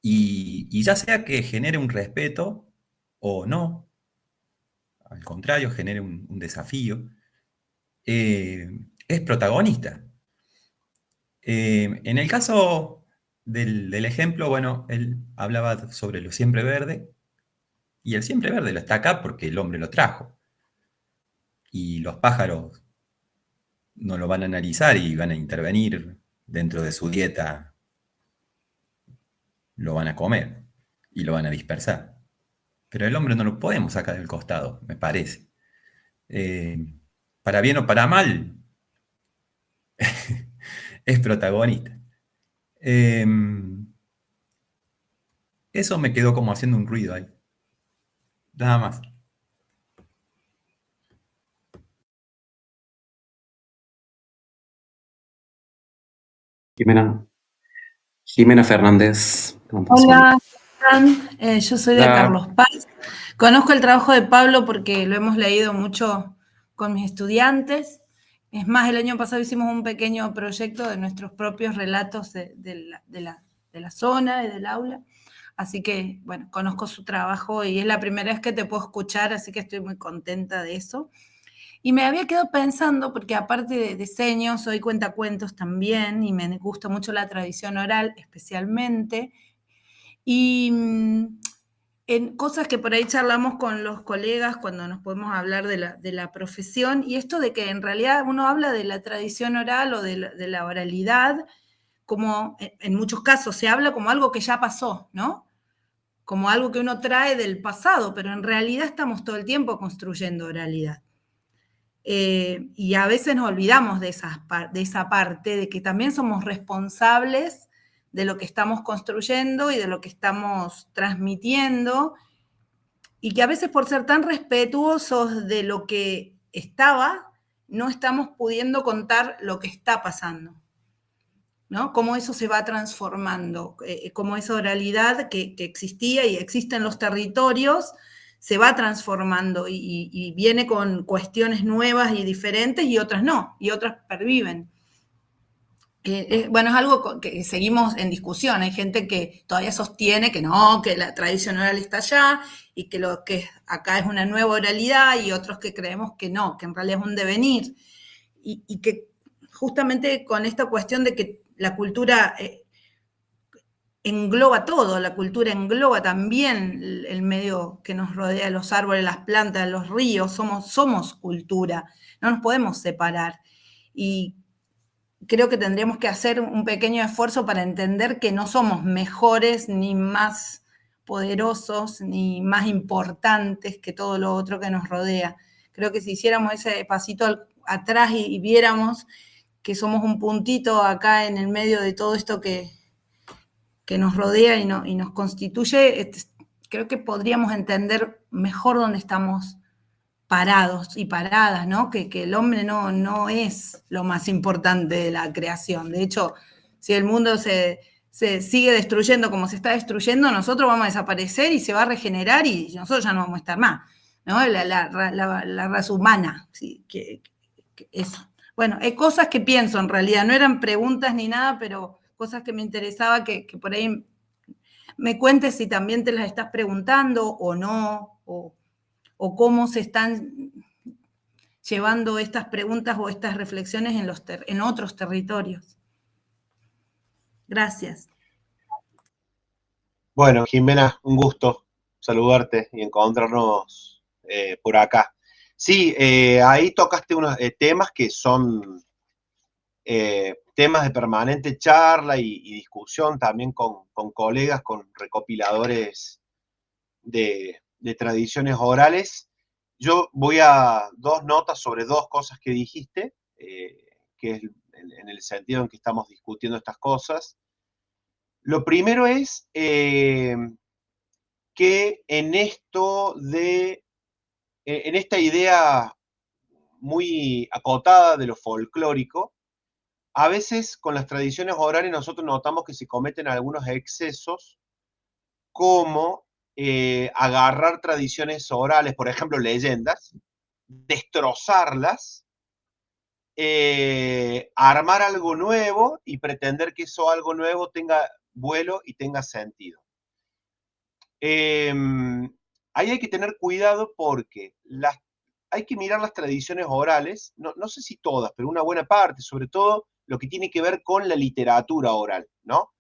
Y ya sea que genere un respeto o no, al contrario, genere un desafío, es protagonista. En el caso del ejemplo, bueno, él hablaba sobre lo siempre verde, y el siempre verde lo está acá porque el hombre lo trajo. Y los pájaros no lo van a analizar y van a intervenir dentro de su dieta, lo van a comer y lo van a dispersar. Pero el hombre no lo podemos sacar del costado, me parece. Para bien o para mal, es protagonista. Eso me quedó como haciendo un ruido ahí. Nada más. Jimena Fernández. Hola, ¿cómo están? Yo soy de Hola. Carlos Paz. Conozco el trabajo de Pablo porque lo hemos leído mucho con mis estudiantes. Es más, el año pasado hicimos un pequeño proyecto de nuestros propios relatos de la zona y del aula. Así que, bueno, conozco su trabajo y es la primera vez que te puedo escuchar, así que estoy muy contenta de eso. Y me había quedado pensando, porque aparte de diseño, soy cuentacuentos también, y me gusta mucho la tradición oral especialmente. Y en cosas que por ahí charlamos con los colegas cuando nos podemos hablar de la profesión, y esto de que en realidad uno habla de la tradición oral o de la oralidad, como en muchos casos se habla como algo que ya pasó, ¿no? Como algo que uno trae del pasado, pero en realidad estamos todo el tiempo construyendo oralidad. Y a veces nos olvidamos de esa parte, de que también somos responsables de lo que estamos construyendo y de lo que estamos transmitiendo, y que a veces por ser tan respetuosos de lo que estaba, no estamos pudiendo contar lo que está pasando, ¿no? Cómo eso se va transformando, cómo esa oralidad que existía y existe en los territorios se va transformando y viene con cuestiones nuevas y diferentes y otras no, y otras perviven. Bueno, es algo que seguimos en discusión. Hay gente que todavía sostiene que no, que la tradición oral está allá y que lo que acá es una nueva oralidad, y otros que creemos que no, que en realidad es un devenir. Y que justamente con esta cuestión de que la cultura engloba todo, la cultura engloba también el medio que nos rodea, los árboles, las plantas, los ríos, somos cultura, no nos podemos separar. Y creo que tendríamos que hacer un pequeño esfuerzo para entender que no somos mejores, ni más poderosos, ni más importantes que todo lo otro que nos rodea. Creo que si hiciéramos ese pasito atrás y viéramos que somos un puntito acá en el medio de todo esto que nos rodea y nos constituye, creo que podríamos entender mejor dónde estamos parados y paradas, ¿no? Que el hombre no es lo más importante de la creación. De hecho, si el mundo se sigue destruyendo como se está destruyendo, nosotros vamos a desaparecer y se va a regenerar y nosotros ya no vamos a estar más, ¿no? La raza humana, sí, que eso. Bueno, hay cosas que pienso en realidad, no eran preguntas ni nada, pero cosas que me interesaba que por ahí me cuentes si también te las estás preguntando o no, o cómo se están llevando estas preguntas o estas reflexiones en otros territorios. Gracias. Bueno, Jimena, un gusto saludarte y encontrarnos por acá. Sí, ahí tocaste unos temas que son temas de permanente charla y discusión también con colegas, con recopiladores de tradiciones orales. Yo voy a 2 notas sobre 2 cosas que dijiste, que es en el sentido en que estamos discutiendo estas cosas. Lo primero es que en esta idea muy acotada de lo folclórico, a veces con las tradiciones orales nosotros notamos que se cometen algunos excesos, como agarrar tradiciones orales, por ejemplo, leyendas, destrozarlas, armar algo nuevo y pretender que eso algo nuevo tenga vuelo y tenga sentido. Ahí hay que tener cuidado porque hay que mirar las tradiciones orales, no sé si todas, pero una buena parte, sobre todo lo que tiene que ver con la literatura oral, ¿no?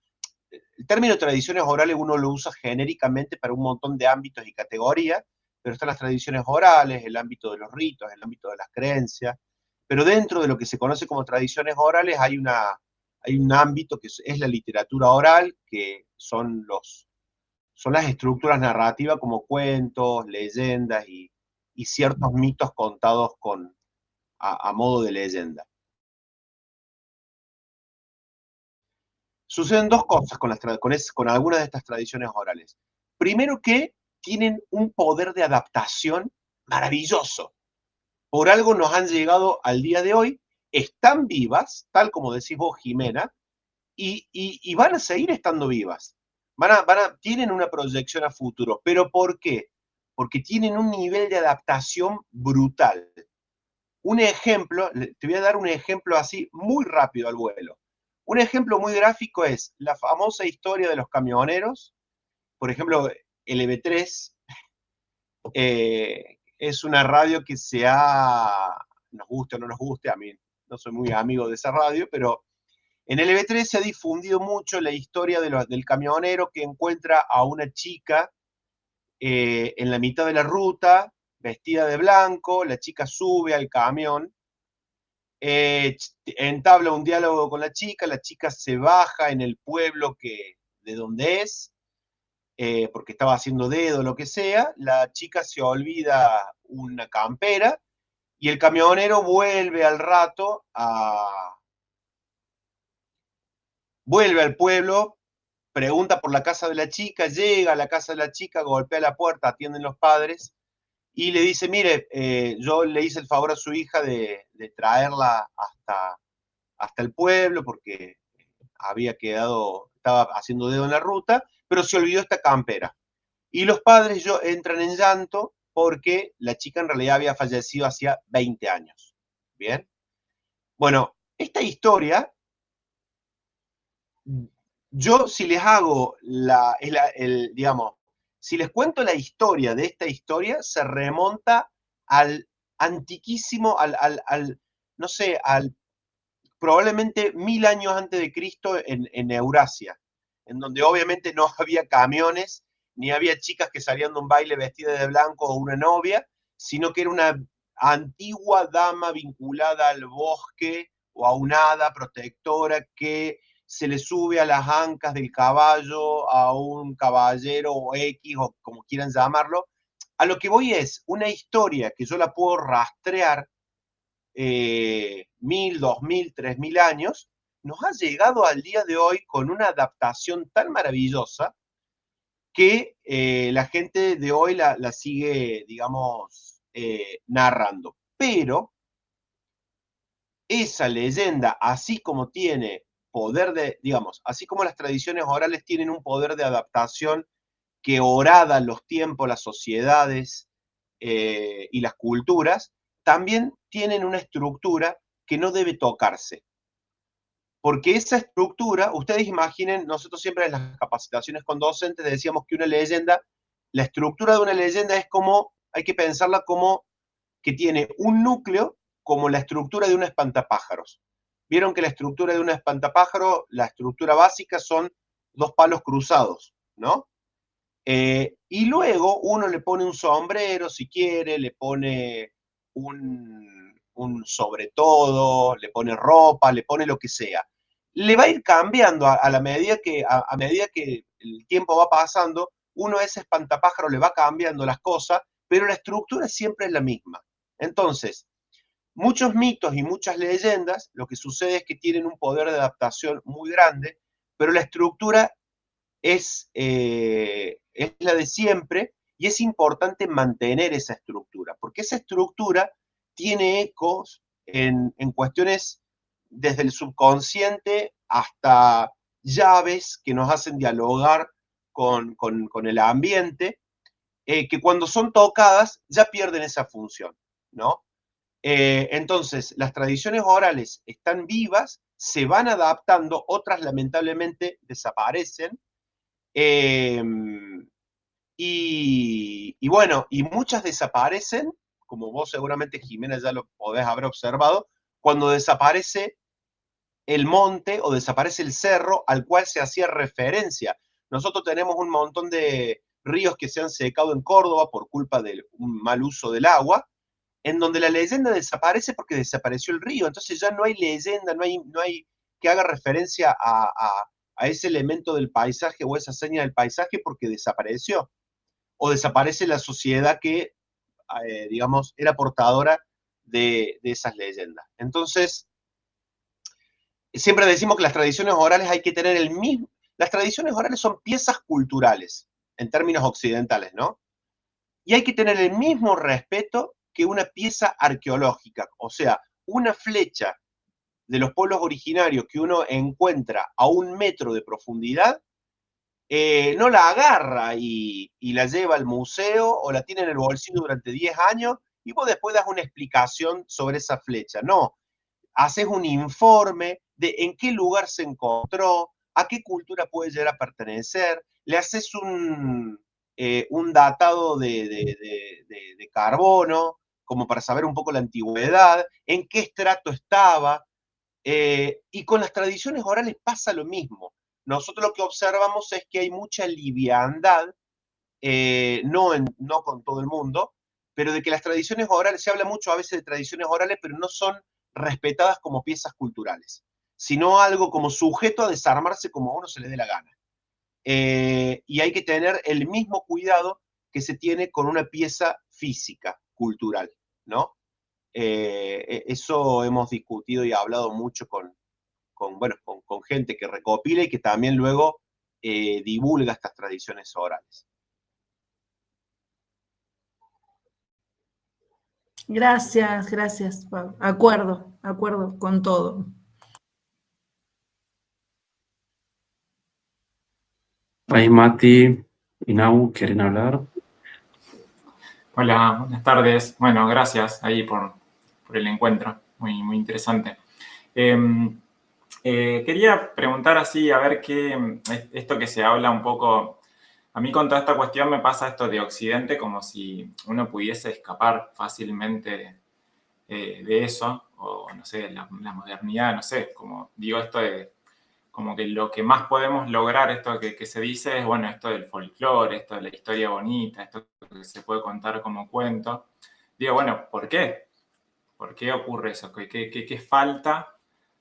El término tradiciones orales uno lo usa genéricamente para un montón de ámbitos y categorías, pero están las tradiciones orales, el ámbito de los ritos, el ámbito de las creencias, pero dentro de lo que se conoce como tradiciones orales hay un ámbito que es la literatura oral, que son las estructuras narrativas como cuentos, leyendas y ciertos mitos contados a modo de leyenda. Suceden 2 cosas con algunas de estas tradiciones orales. Primero, que tienen un poder de adaptación maravilloso. Por algo nos han llegado al día de hoy, están vivas, tal como decís vos, Jimena, y van a seguir estando vivas. Tienen una proyección a futuro. ¿Pero por qué? Porque tienen un nivel de adaptación brutal. Un ejemplo, te voy a dar un ejemplo así muy rápido al vuelo. Un ejemplo muy gráfico es la famosa historia de los camioneros. Por ejemplo, LB3 es una radio que nos guste o no nos guste, a mí no soy muy amigo de esa radio, pero en LB3 se ha difundido mucho la historia del camionero que encuentra a una chica en la mitad de la ruta, vestida de blanco, la chica sube al camión, entabla un diálogo con la chica se baja en el pueblo de donde es, porque estaba haciendo dedo o lo que sea, la chica se olvida una campera, y el camionero vuelve al rato vuelve al pueblo, pregunta por la casa de la chica, llega a la casa de la chica, golpea la puerta, atienden los padres, y le dice, mire, yo le hice el favor a su hija de traerla hasta el pueblo, porque estaba haciendo dedo en la ruta, pero se olvidó esta campera. Y los padres entran en llanto porque la chica en realidad había fallecido hacía 20 años. ¿Bien? Bueno, esta historia, yo si les hago digamos, si les cuento la historia de esta historia, se remonta al antiquísimo, no sé, probablemente 1000 años antes de Cristo en Eurasia, en donde obviamente no había camiones, ni había chicas que salían de un baile vestidas de blanco o una novia, sino que era una antigua dama vinculada al bosque o a una hada protectora que se le sube a las ancas del caballo a un caballero o X o como quieran llamarlo. A lo que voy es una historia que yo la puedo rastrear 1000, 2000, 3000 años, nos ha llegado al día de hoy con una adaptación tan maravillosa que la gente de hoy la sigue, digamos, narrando. Pero esa leyenda, así como tiene poder digamos, así como las tradiciones orales tienen un poder de adaptación que horada los tiempos, las sociedades y las culturas, también tienen una estructura que no debe tocarse. Porque esa estructura, ustedes imaginen, nosotros siempre en las capacitaciones con docentes decíamos que la estructura de una leyenda es como, hay que pensarla como que tiene un núcleo como la estructura de un espantapájaros. Vieron que la estructura de un espantapájaro, la estructura básica son 2 palos cruzados, ¿no? Y luego uno le pone un sombrero, si quiere, le pone un sobre todo, le pone ropa, le pone lo que sea. Le va a ir cambiando a medida que el tiempo va pasando, uno a ese espantapájaro le va cambiando las cosas, pero la estructura siempre es la misma. Entonces, muchos mitos y muchas leyendas, lo que sucede es que tienen un poder de adaptación muy grande, pero la estructura es la de siempre y es importante mantener esa estructura, porque esa estructura tiene ecos en cuestiones desde el subconsciente hasta llaves que nos hacen dialogar con el ambiente, que cuando son tocadas ya pierden esa función, ¿no? Entonces, las tradiciones orales están vivas, se van adaptando, otras lamentablemente desaparecen, y bueno, y muchas desaparecen, como vos seguramente, Jimena, ya lo podés haber observado, cuando desaparece el monte o desaparece el cerro al cual se hacía referencia. Nosotros tenemos un montón de ríos que se han secado en Córdoba por culpa de un mal uso del agua, en donde la leyenda desaparece porque desapareció el río. Entonces ya no hay leyenda, no hay que haga referencia a ese elemento del paisaje o esa seña del paisaje porque desapareció. O desaparece la sociedad que, digamos, era portadora de esas leyendas. Entonces, siempre decimos que las tradiciones orales hay que tener el mismo. Las tradiciones orales son piezas culturales, en términos occidentales, ¿no? Y hay que tener el mismo respeto que una pieza arqueológica. O sea, una flecha de los pueblos originarios que uno encuentra a 1 metro de profundidad, no la agarra y la lleva al museo o la tiene en el bolsillo durante 10 años y vos después das una explicación sobre esa flecha. No, haces un informe de en qué lugar se encontró, a qué cultura puede llegar a pertenecer, le haces un datado de carbono, como para saber un poco la antigüedad, en qué estrato estaba, y con las tradiciones orales pasa lo mismo. Nosotros lo que observamos es que hay mucha liviandad, no con todo el mundo, pero de que las tradiciones orales, se habla mucho a veces de tradiciones orales, pero no son respetadas como piezas culturales, sino algo como sujeto a desarmarse como a uno se le dé la gana. Y hay que tener el mismo cuidado que se tiene con una pieza física, cultural, ¿no? Eso hemos discutido y hablado mucho con gente que recopila y que también luego divulga estas tradiciones orales. Gracias, Pablo. Acuerdo con todo. Ahí Mati y Nau quieren hablar. Hola, buenas tardes. Bueno, gracias ahí por el encuentro, muy interesante. Quería preguntar así, a ver qué, esto que se habla un poco, a mí con toda esta cuestión me pasa esto de Occidente como si uno pudiese escapar fácilmente de eso, o no sé, la modernidad, no sé, como digo esto de, como que lo que más podemos lograr, esto que se dice es, bueno, esto del folclore, esto de la historia bonita, esto que se puede contar como cuento. Digo, bueno, ¿por qué? ¿Por qué ocurre eso? ¿Qué falta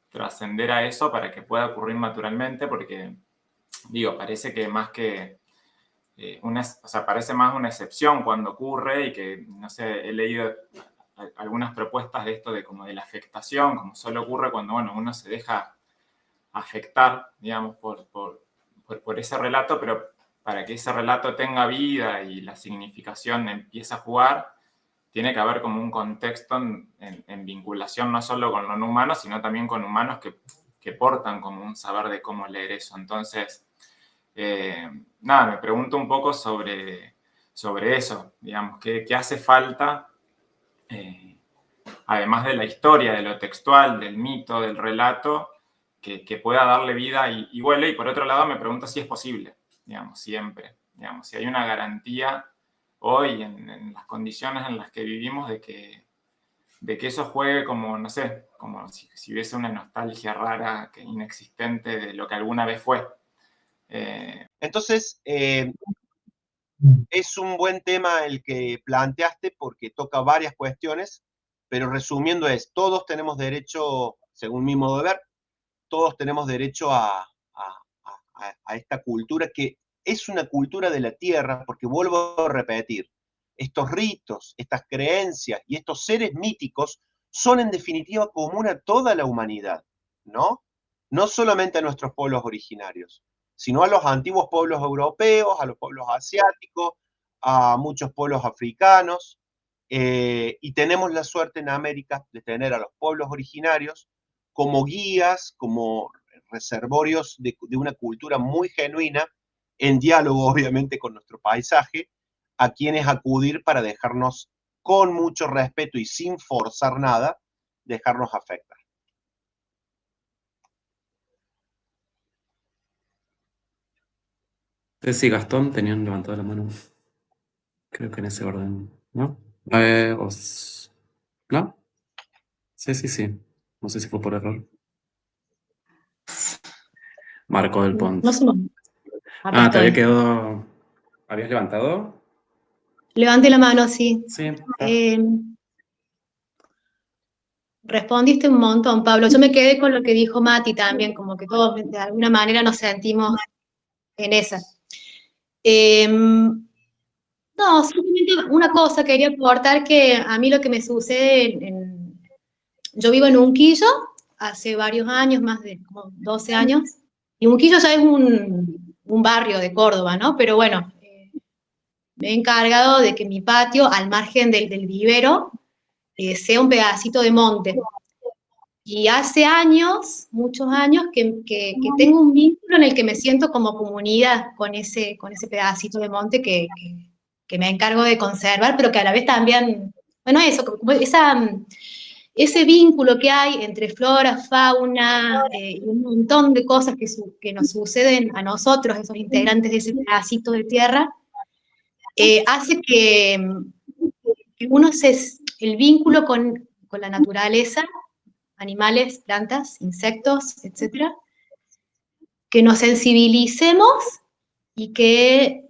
trascender a eso para que pueda ocurrir naturalmente? Porque, digo, parece que más que parece más una excepción cuando ocurre y que, no sé, he leído algunas propuestas de esto de como de la afectación, como solo ocurre cuando, bueno, uno se deja afectar, digamos, por ese relato, pero para que ese relato tenga vida y la significación empiece a jugar, tiene que haber como un contexto en vinculación no solo con lo no humano, sino también con humanos que portan como un saber de cómo leer eso. Entonces, nada, me pregunto un poco sobre eso, digamos, ¿qué hace falta, además de la historia, de lo textual, del mito, del relato, que pueda darle vida y vuelo? Y por otro lado me pregunto si es posible, digamos, siempre, digamos, si hay una garantía hoy en las condiciones en las que vivimos de que eso juegue como, no sé, como si hubiese una nostalgia rara, inexistente de lo que alguna vez fue. Entonces, es un buen tema el que planteaste porque toca varias cuestiones. pero resumiendo todos tenemos derecho, según mi modo de ver, todos tenemos derecho a esta cultura que es una cultura de la tierra, porque vuelvo a repetir, estos ritos, estas creencias y estos seres míticos son en definitiva común a toda la humanidad, ¿no? No solamente a nuestros pueblos originarios, sino a los antiguos pueblos europeos, a los pueblos asiáticos, a muchos pueblos africanos, y tenemos la suerte en América de tener a los pueblos originarios como guías, como reservorios de una cultura muy genuina, en diálogo obviamente con nuestro paisaje, a quienes acudir para dejarnos con mucho respeto y sin forzar nada, dejarnos afectar. Ceci y Gastón tenían levantado la mano. Creo que en ese orden, ¿no? ¿No? Sí. No sé si fue por error. Marco del Pont. No somos. Acá Te había estoy. quedado... ¿Habías levantado? Levante la mano, sí. Sí. Respondiste un montón, Pablo. Yo me quedé con lo que dijo Mati también, como que todos de alguna manera nos sentimos en esa. No, simplemente una cosa quería aportar, que a mí lo que me sucede, yo vivo en Unquillo hace varios años, más de como 12 años, y Unquillo ya es un barrio de Córdoba, ¿no? Pero bueno, me he encargado de que mi patio, al margen del vivero, sea un pedacito de monte. Y hace años, muchos años, que tengo un vínculo en el que me siento como comunidad con ese pedacito de monte que me encargo de conservar, pero que a la vez también, bueno, eso, como ese vínculo que hay entre flora, fauna, y un montón de cosas que nos suceden a nosotros, esos integrantes de ese pedacito de tierra, hace que uno el vínculo con la naturaleza, animales, plantas, insectos, etcétera, que nos sensibilicemos y que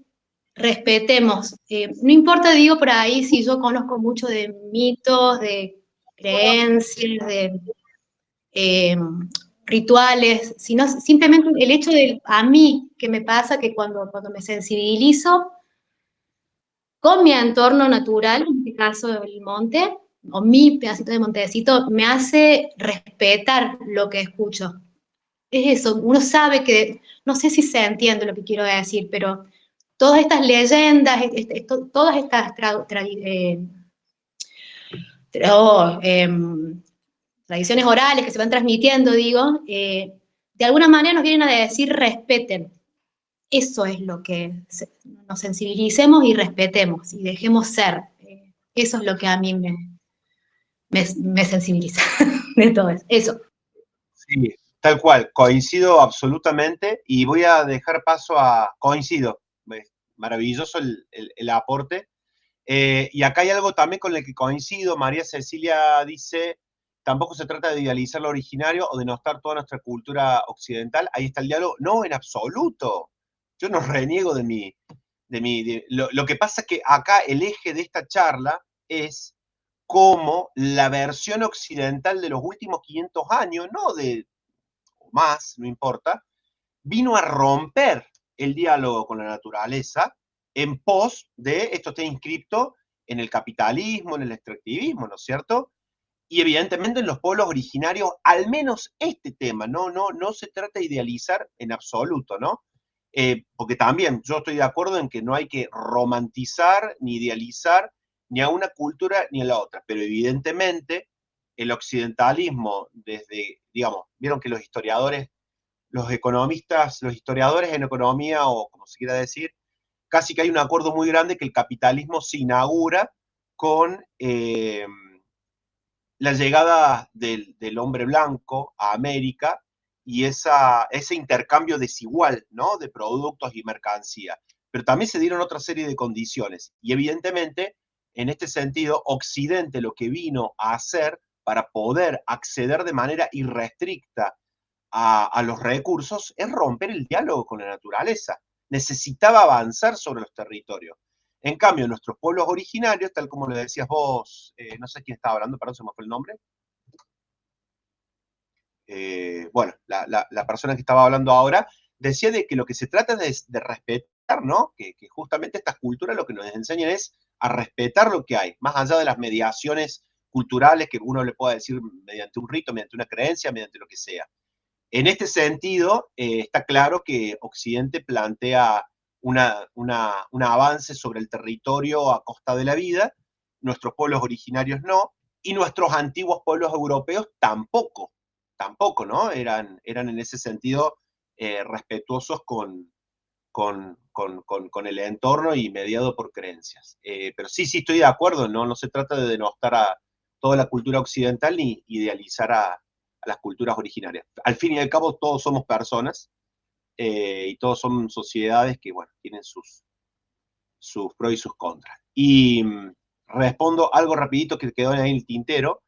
respetemos. No importa, digo, por ahí si yo conozco mucho de mitos, de creencias, de rituales, sino simplemente el hecho de, a mí, que me pasa que cuando me sensibilizo con mi entorno natural, en este caso el monte, o mi pedacito de montecito, me hace respetar lo que escucho. Es eso, uno sabe que, no sé si se entiende lo que quiero decir, pero todas estas leyendas, todas estas tradiciones orales que se van transmitiendo, digo, de alguna manera nos vienen a decir respeten. Eso es lo que nos sensibilicemos y respetemos y dejemos ser. Eso es lo que a mí me sensibiliza de todo eso. Sí, tal cual, coincido absolutamente y voy a dejar paso a... Coincido, maravilloso el aporte. Y acá hay algo también con el que coincido. María Cecilia dice, tampoco se trata de idealizar lo originario o denostar toda nuestra cultura occidental. Ahí está el diálogo. No, en absoluto. Yo no reniego lo que pasa es que acá el eje de esta charla es cómo la versión occidental de los últimos 500 años, no de más, no importa, vino a romper el diálogo con la naturaleza en pos de, esto está inscripto en el capitalismo, en el extractivismo, ¿no es cierto? Y evidentemente en los pueblos originarios, al menos este tema, no se trata de idealizar en absoluto, ¿no? Porque también yo estoy de acuerdo en que no hay que romantizar ni idealizar ni a una cultura ni a la otra, pero evidentemente el occidentalismo desde, digamos, vieron que los historiadores, los economistas, los historiadores en economía, o como se quiera decir, casi que hay un acuerdo muy grande que el capitalismo se inaugura con la llegada del hombre blanco a América y ese intercambio desigual, ¿no?, de productos y mercancía. Pero también se dieron otra serie de condiciones. Y evidentemente, en este sentido, Occidente lo que vino a hacer para poder acceder de manera irrestricta a los recursos es romper el diálogo con la naturaleza. Necesitaba avanzar sobre los territorios. En cambio, nuestros pueblos originarios, tal como lo decías vos, no sé quién estaba hablando, perdón, se me fue el nombre. Bueno, la persona que estaba hablando ahora decía de que lo que se trata es de respetar, ¿no? Que justamente estas culturas lo que nos enseñan es a respetar lo que hay, más allá de las mediaciones culturales que uno le pueda decir mediante un rito, mediante una creencia, mediante lo que sea. En este sentido, está claro que Occidente plantea un avance sobre el territorio a costa de la vida, nuestros pueblos originarios no, y nuestros antiguos pueblos europeos tampoco, ¿no? Eran en ese sentido respetuosos con el entorno y mediado por creencias. Pero sí estoy de acuerdo, no se trata de denostar a toda la cultura occidental ni idealizar a las culturas originarias. Al fin y al cabo, todos somos personas y todos son sociedades que, bueno, tienen sus pros y sus contras. Y respondo algo rapidito que quedó ahí en el tintero.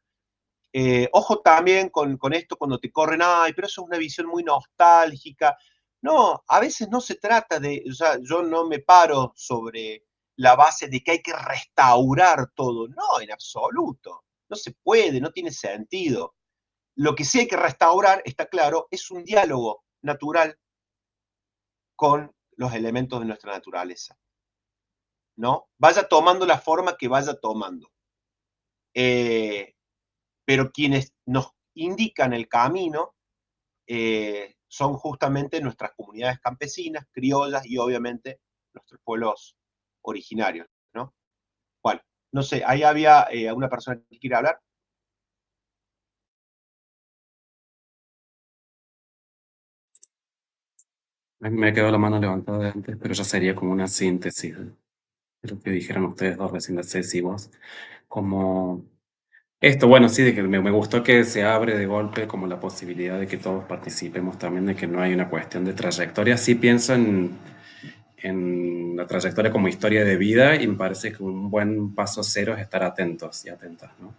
Ojo también con esto cuando te corren, ay, pero eso es una visión muy nostálgica. No, a veces no se trata de, o sea, yo no me paro sobre la base de que hay que restaurar todo. No, en absoluto. No se puede, no tiene sentido. Lo que sí hay que restaurar, está claro, es un diálogo natural con los elementos de nuestra naturaleza, ¿no? Vaya tomando la forma que vaya tomando. Pero quienes nos indican el camino son justamente nuestras comunidades campesinas, criollas y obviamente nuestros pueblos originarios, ¿no? Bueno, no sé, ahí había una persona que quiere hablar. Me quedó la mano levantada de antes, pero ya sería como una síntesis de lo que dijeron ustedes dos recién, de Ceci y vos. Como esto, bueno, sí, de que me gustó que se abre de golpe como la posibilidad de que todos participemos también, de que no hay una cuestión de trayectoria. Sí pienso en la trayectoria como historia de vida y me parece que un buen paso cero es estar atentos y atentas, ¿no?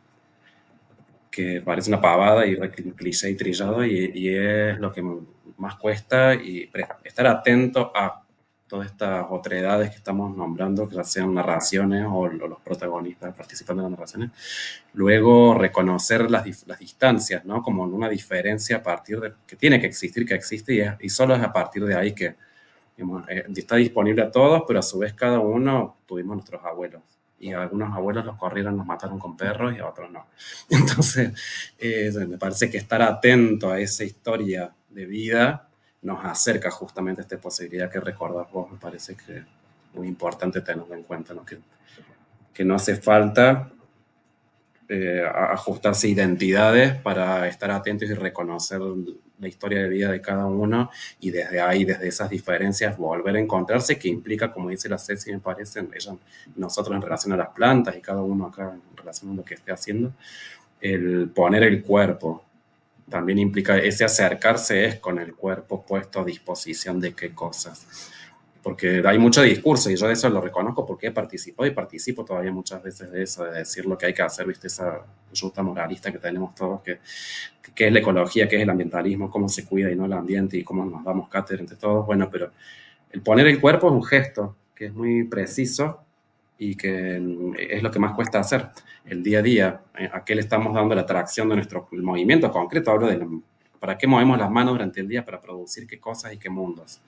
Que parece una pavada y cliché y trillado y es lo que más cuesta y estar atento a todas estas otredades que estamos nombrando, que ya sean narraciones o los protagonistas participando en las narraciones. Luego reconocer las distancias, ¿no? Como una diferencia a partir de que tiene que existir, que existe y solo es a partir de ahí que digamos, está disponible a todos, pero a su vez cada uno tuvimos nuestros abuelos. Y a algunos abuelos los corrieron, los mataron con perros y a otros no. Entonces, me parece que estar atento a esa historia de vida nos acerca justamente a esta posibilidad que recordás vos. Me parece que es muy importante tenerlo en cuenta, ¿no? Que no hace falta ajustarse identidades para estar atentos y reconocer la historia de vida de cada uno y desde ahí, desde esas diferencias, volver a encontrarse, que implica, como dice la Ceci, me parece, nosotros en relación a las plantas y cada uno acá en relación a lo que esté haciendo, el poner el cuerpo también implica, ese acercarse es con el cuerpo puesto a disposición de qué cosas. Porque hay mucho discurso y yo de eso lo reconozco porque he participado y participo todavía muchas veces de eso, de decir lo que hay que hacer, ¿viste? Esa ruta moralista que tenemos todos, que es la ecología, que es el ambientalismo, cómo se cuida y no el ambiente y cómo nos damos cátedra entre todos. Bueno, pero el poner el cuerpo es un gesto que es muy preciso y que es lo que más cuesta hacer el día a día. ¿A qué le estamos dando la atracción de nuestro movimiento concreto? Hablo de para qué movemos las manos durante el día para producir qué cosas y qué mundos.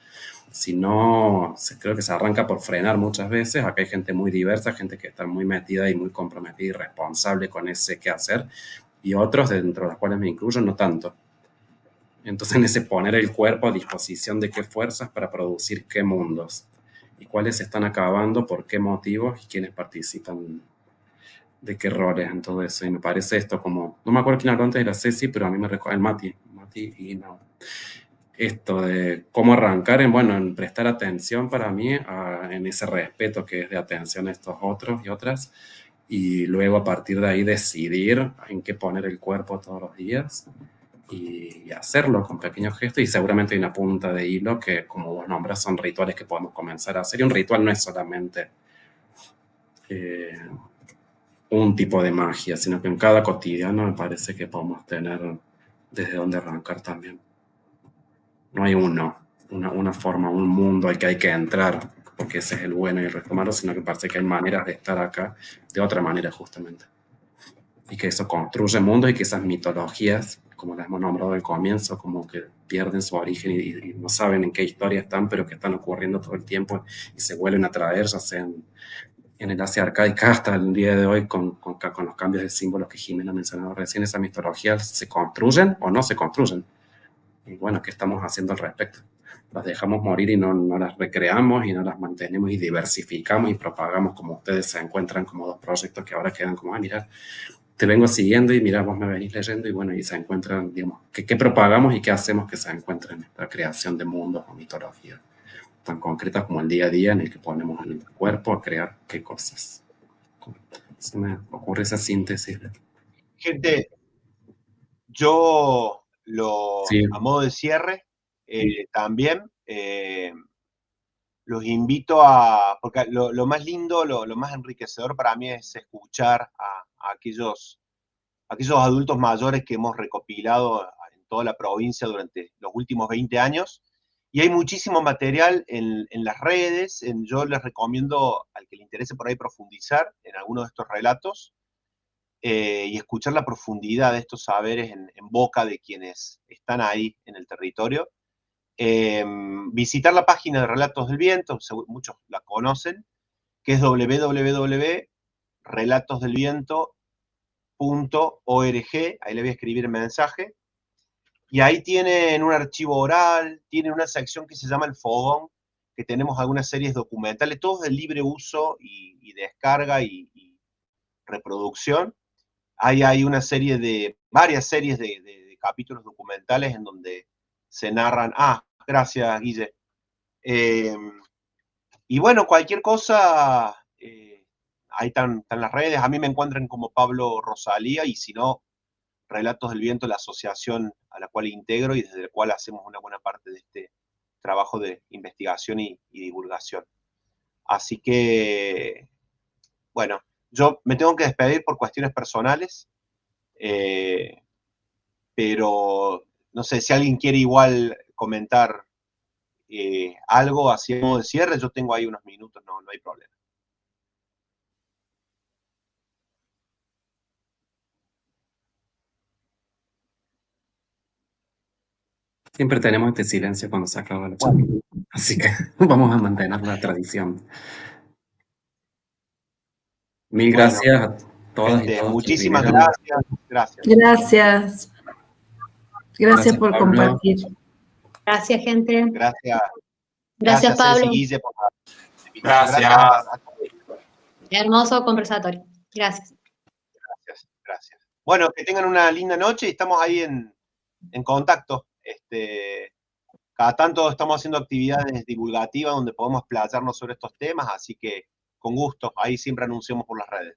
Si no, creo que se arranca por frenar muchas veces. Acá hay gente muy diversa, gente que está muy metida y muy comprometida y responsable con ese qué hacer, y otros, dentro de los cuales me incluyo, no tanto. Entonces, en ese poner el cuerpo a disposición de qué fuerzas para producir qué mundos, y cuáles se están acabando, por qué motivos, y quiénes participan de qué roles en todo eso. Y me parece esto como, no me acuerdo quién habló antes de la Ceci, pero a mí me recuerda el Mati y no. Esto de cómo arrancar en prestar atención para mí en ese respeto que es de atención a estos otros y otras, y luego a partir de ahí decidir en qué poner el cuerpo todos los días y hacerlo con pequeños gestos, y seguramente hay una punta de hilo que, como vos nombras, son rituales que podemos comenzar a hacer, y un ritual no es solamente un tipo de magia, sino que en cada cotidiano me parece que podemos tener desde dónde arrancar también. No hay una forma, un mundo al que hay que entrar porque ese es el bueno y el resto malo, sino que parece que hay maneras de estar acá de otra manera justamente. Y que eso construye mundos y que esas mitologías, como las hemos nombrado al comienzo, como que pierden su origen y no saben en qué historia están, pero que están ocurriendo todo el tiempo y se vuelven a traer, ya sea en el Asia arcaica hasta el día de hoy, con los cambios de símbolos que Jimena mencionaba recién, esas mitologías se construyen o no se construyen. Y bueno, ¿qué estamos haciendo al respecto? Las dejamos morir y no las recreamos y no las mantenemos y diversificamos y propagamos, como ustedes se encuentran como dos proyectos que ahora quedan como, mira, te vengo siguiendo y mira, vos me venís leyendo y bueno, y se encuentran, digamos, ¿qué propagamos y qué hacemos que se encuentren esta creación de mundos o mitologías tan concretas como el día a día en el que ponemos el cuerpo a crear qué cosas? Se me ocurre esa síntesis. Gente, yo Sí. a modo de cierre, también los invito a, porque lo más lindo, lo más enriquecedor para mí es escuchar a aquellos adultos mayores que hemos recopilado en toda la provincia durante los últimos 20 años. Y hay muchísimo material en las redes. Yo les recomiendo al que le interese por ahí profundizar en alguno de estos relatos y escuchar la profundidad de estos saberes en boca de quienes están ahí en el territorio. Visitar la página de Relatos del Viento, muchos la conocen, que es www.relatosdelviento.org, ahí le voy a escribir el mensaje, y ahí tienen un archivo oral, tienen una sección que se llama El Fogón, que tenemos algunas series documentales, todos de libre uso y descarga y reproducción. Ahí hay varias series de capítulos documentales en donde se narran, gracias Guille. Y bueno, cualquier cosa, ahí están las redes, a mí me encuentran como Pablo Rosalía, y si no, Relatos del Viento, la asociación a la cual integro y desde la cual hacemos una buena parte de este trabajo de investigación y divulgación. Así que, bueno, yo me tengo que despedir por cuestiones personales, pero no sé, si alguien quiere igual comentar algo así a modo de cierre, yo tengo ahí unos minutos, no hay problema. Siempre tenemos este silencio cuando se acaba la charla, así que vamos a mantener la tradición. Mil gracias a todas y todos. Muchísimas gracias. Gracias. Gracias por Pablo. compartir. Gracias, gente. Gracias. Gracias, Pablo. Ceci, Guille, por la invitación. Gracias. Hermoso conversatorio. Gracias. Gracias. Bueno, que tengan una linda noche y estamos ahí en contacto. Cada tanto estamos haciendo actividades divulgativas donde podemos playarnos sobre estos temas, así que con gusto, ahí siempre anunciamos por las redes.